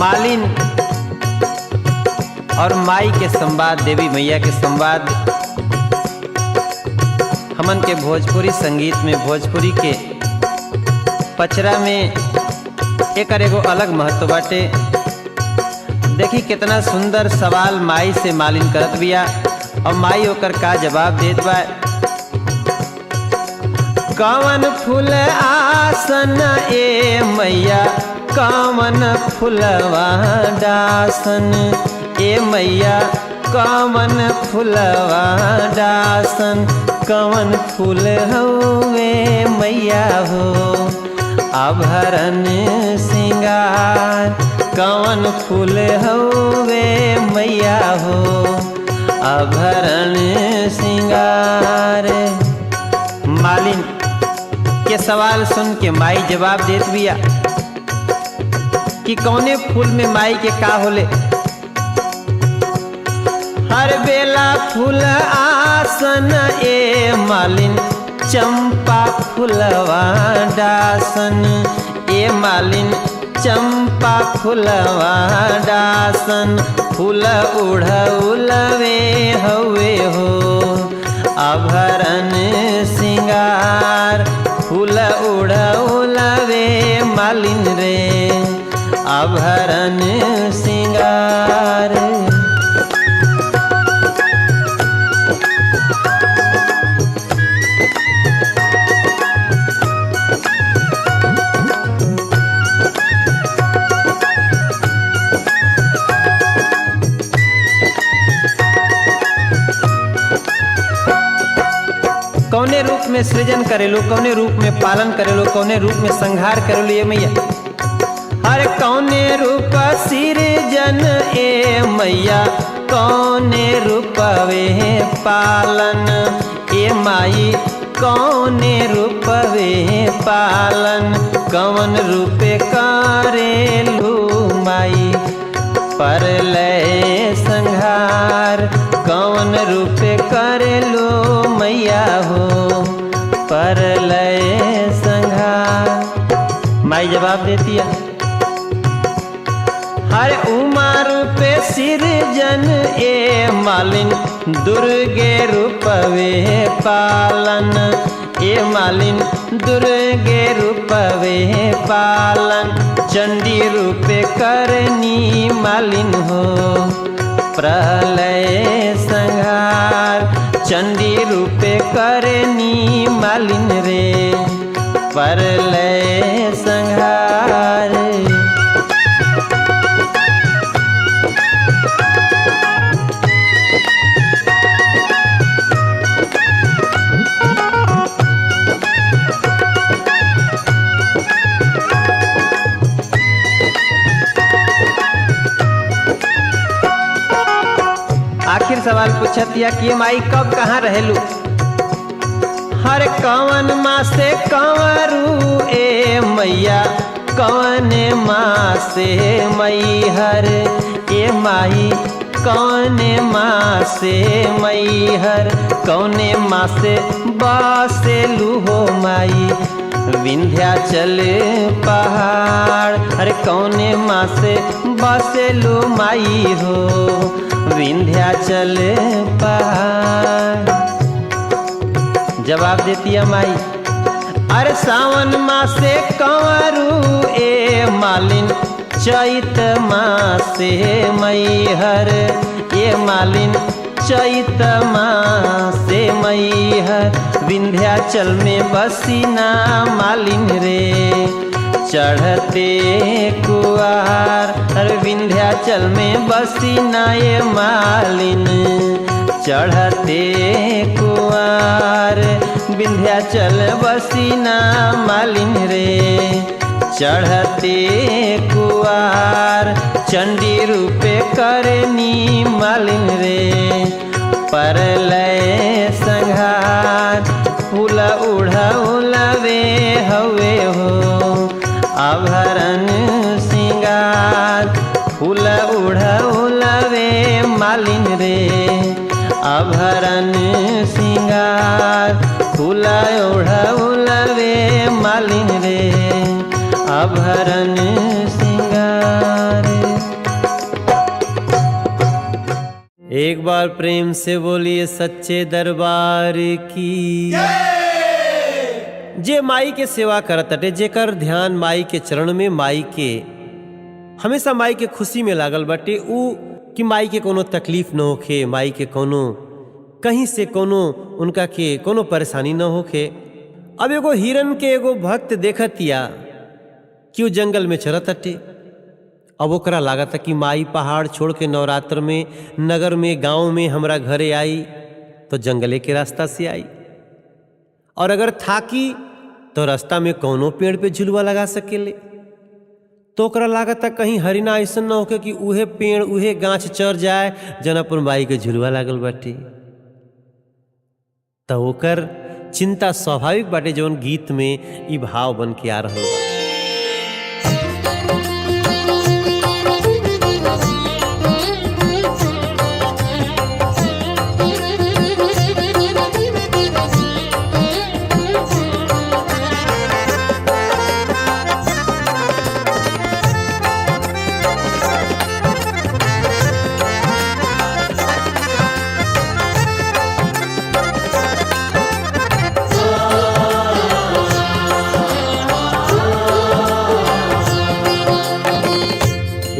मालिन और माई के संवाद, देवी मैया के संवाद हमन के भोजपुरी संगीत में, भोजपुरी के पचरा में एकर एगो अलग महत्व बाटे। देखी कितना सुंदर सवाल माई से मालिन करत बिया और माई ओकर का जवाब देत बा। कवन फूल आसन ए मैया कवन फुलवा डासन ए मैया कवन फुलवा डासन कवन फूल हवे मैया हो आभरण सिंगार कवन फूल हवे मैया हो आभरण सिंगार। मालिन के सवाल सुन के माई जवाब देत बिया कि कौने फूल में माई के का होले। हर बेला फूल आसन ए मालिन चंपा फूलवा डासन ए मालिन चंपा फूलवा डासन फूल उड़उलवे हवे हो आभरण सिंगार फूल उड़उलवे मालिन रे आभरण सिंगार। कौने रूप में सृजन करेलो, कौने रूप में पालन करेलो, कौने रूप में संहार करेलो ये मैया। हर कौने रूप सृजन ए मैया कौने रूपवे पालन ए माई कौने रूपवे पालन कौन रूपे करेलू माई परलय संहार कौन रूपे करेलू मैया हो परलय संहार। माई जवाब देती है हर उमा रूपे सृजन ए मालिन दुर्गे रूपवे पालन ए मालिन दुर्गे रूपवे पालन चंडी रूपे करनी मालिन हो प्रलय संहार चंडी रूपे करनी मालिन रे परलय संहार। आखिर सवाल पूछतिया कि माई कब कहाँ रहेलू। हर कवन माँ से कंवरू ए मैया कवन माँ से मई हर ए माई कौन माँ से मई हर कौने माँ से बसेलू हो माई विंध्याचल पहाड़ अरे कौने माँ से बसेलू माई हो विंध्याचल पहाड़। जवाब देती है माई अरे सावन माँ से कंवरू ए मालिन चैत माँ से मई हर ए मालिन चैत माँ से मई हर विंध्याचल में बसीना मालिन रे चढ़ते कुआर। अरे विंध्याचल में बसी नाये मालिन, चढ़ते कुआर। विंध्याचल बसी ना मालिन रे, चढ़ते कुआर। चंडी रूपे करनी मालिन रे, परलय संघार। फूल उड़वे हवे हो आभरण सिंगार। फूल उड़वे मालिन रे, आभरण सिंगार। फूल उड़वे मालिन रे, आभरण सिंगार। एक बार प्रेम से बोलिए सच्चे दरबार की। जे माई के सेवा करत अटे, जेकर ध्यान माई के चरण में, माई के हमेशा माई के खुशी में लागल बाटे, ऊ कि माई के कोनो तकलीफ न होखे, माई के कोनो कहीं से कोनो उनका के कोनो परेशानी न होखे। अब एगो हिरन के एगो भक्त देखतिया कि वो जंगल में चरत अटे। अब ओकरा लागत कि माई पहाड़ छोड़ के नवरात्र में नगर में गांव में हमरा घरे आई तो जंगले के रास्ता से आई, और अगर थाकी तो रास्ता में कौनो पेड़ पे झुलवा लगा सकेले। तो ओकरा लागत कहीं हरिना ऐसा न होके कि उहे पेड़ उहे गाछ चढ़ जाए जना पर माई के झुलवा लागल बाटे। तो ओकर चिंता स्वाभाविक बाटे, जौन गीत में ई भाव बन के आ रहा बा।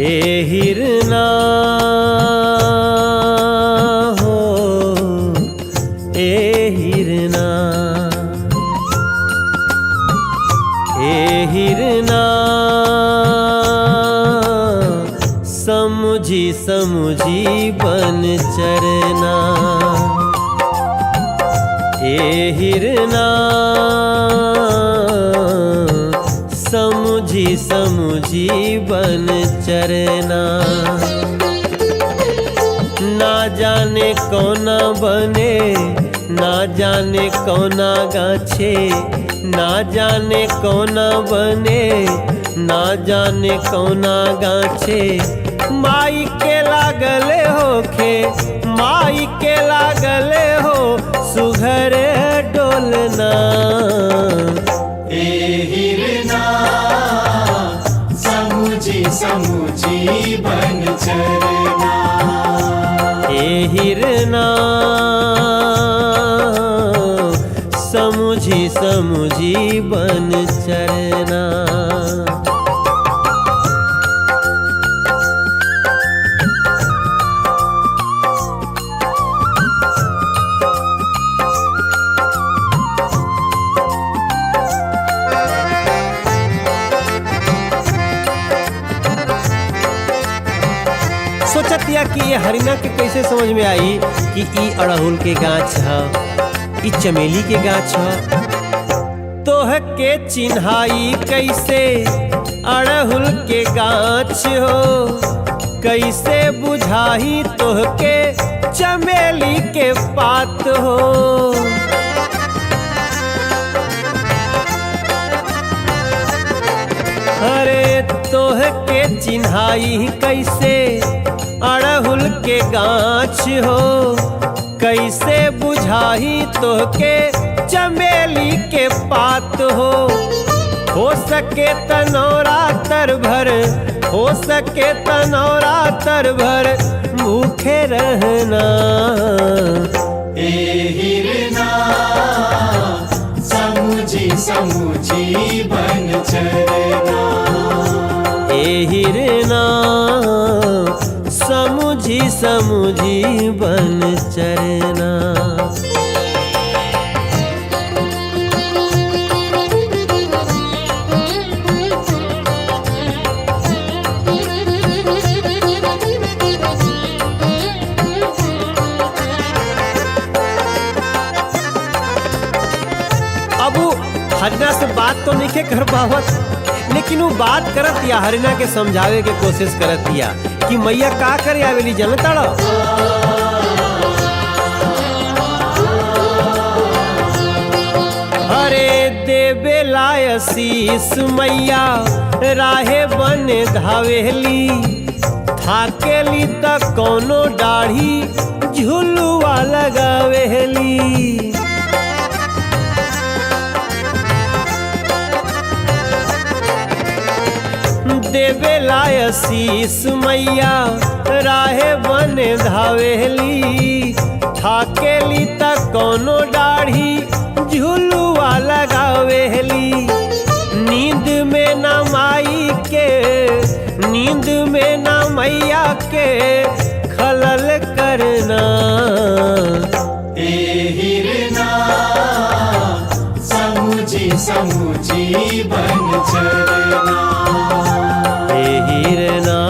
ए हिरना हो, ए हिरना, ए हिरना समुझी समुझी बन चरना। ए हिरना समुझी समुझी बन चरना। ना जाने कौना बने, ना जाने कौना गाछे, ना जाने कौना बने, ना जाने कौना गाछे। माई के लागले होखे, माई के लागले हो सुघर डोलना। समुझी बन चरना। ए हिरना समुझी समुझी बन चरना। सोचतिया कि ये हरिना के कैसे समझ में आई कि ई अड़हुल के गाछ है, ई चमेली के गाछ है। तोह के चिन्हाई कैसे अड़हुल के गाछ हो, कैसे बुझाही तोह के चमेली के पात हो। अरे तोह के चिन्हाई कैसे अड़हुल के गाछ हो, कैसे बुझाही तोह के चमेली के पात हो सके तनौरा तर भर, हो सके तनौरा तर भर भूखे रहना। ए हिरना समुझी समुझी बन चरना। ए हिरना समुझी समुझी बन चरना। हरिना से बात तो नहीं कर पावत, लेकिन वो बात करत या हरिना के समझावे के कोशिश करत या कि मैया का करे आवेली जनताड़ा। अरे देवे लायसीस मैया राहे बन धावेली, थाकेली त कोनो दाढ़ी झुलुआ लगावेली। देवे लायसीस मैया राहे बन धावेली, थाकेली त कोनो दाढ़ी झुलुआ लगावेली। नींद में न माई के, नींद में न मैया के खलल करना। हिरना समुझी समुझी बन चरना। हिरना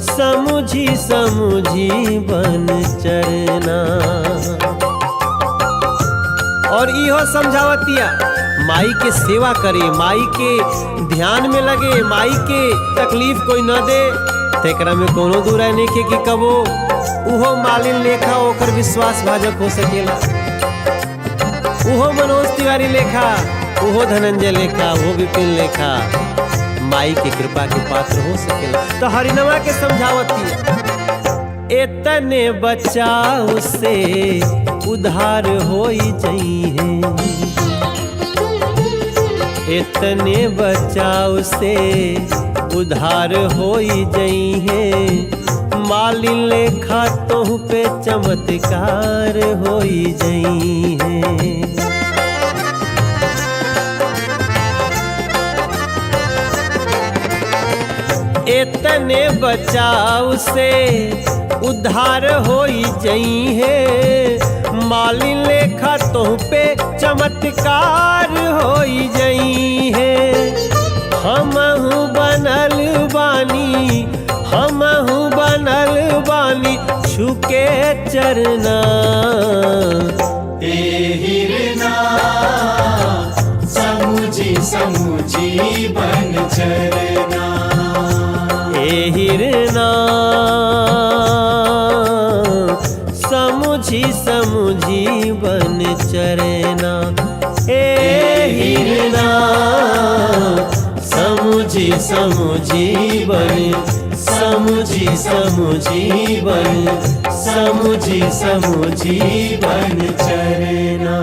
समुझी समुझी बन चरना। और इहो समझावतिया माई के सेवा करे, माई के ध्यान में लगे, माई के तकलीफ कोई न दे। तेकरा में कोनो दूरा नहीं के कि कबो उहो मालिन लेखा ओकर विश्वास भाजक हो सकेला, उहो मनोज तिवारी लेखा, उहो धनंजय लेखा, वो विपिन लेखा माई के कृपा के पात्र हो सकेला। तो हरिनवा के समझावती एतने बचाव से उधार होई जइहे, इतने बचाव से उधार होई जइहे। मालिन लेखा तोह पे चमत्कार होई जइहे। इतने बचाव से उद्धार होई जइहे। मालिन लेखा तोह पे चमत्कार होई जइहे। हमहु बनल बानी, हमहु बनल बानी छुके चरना। हिरना समुझी समुझी बन चरना। हिरना समुझी समुझी बन चरना। हिरना समुझी समुझी बन, समुझी समुझी बन, समुझी समुझी बन चरना।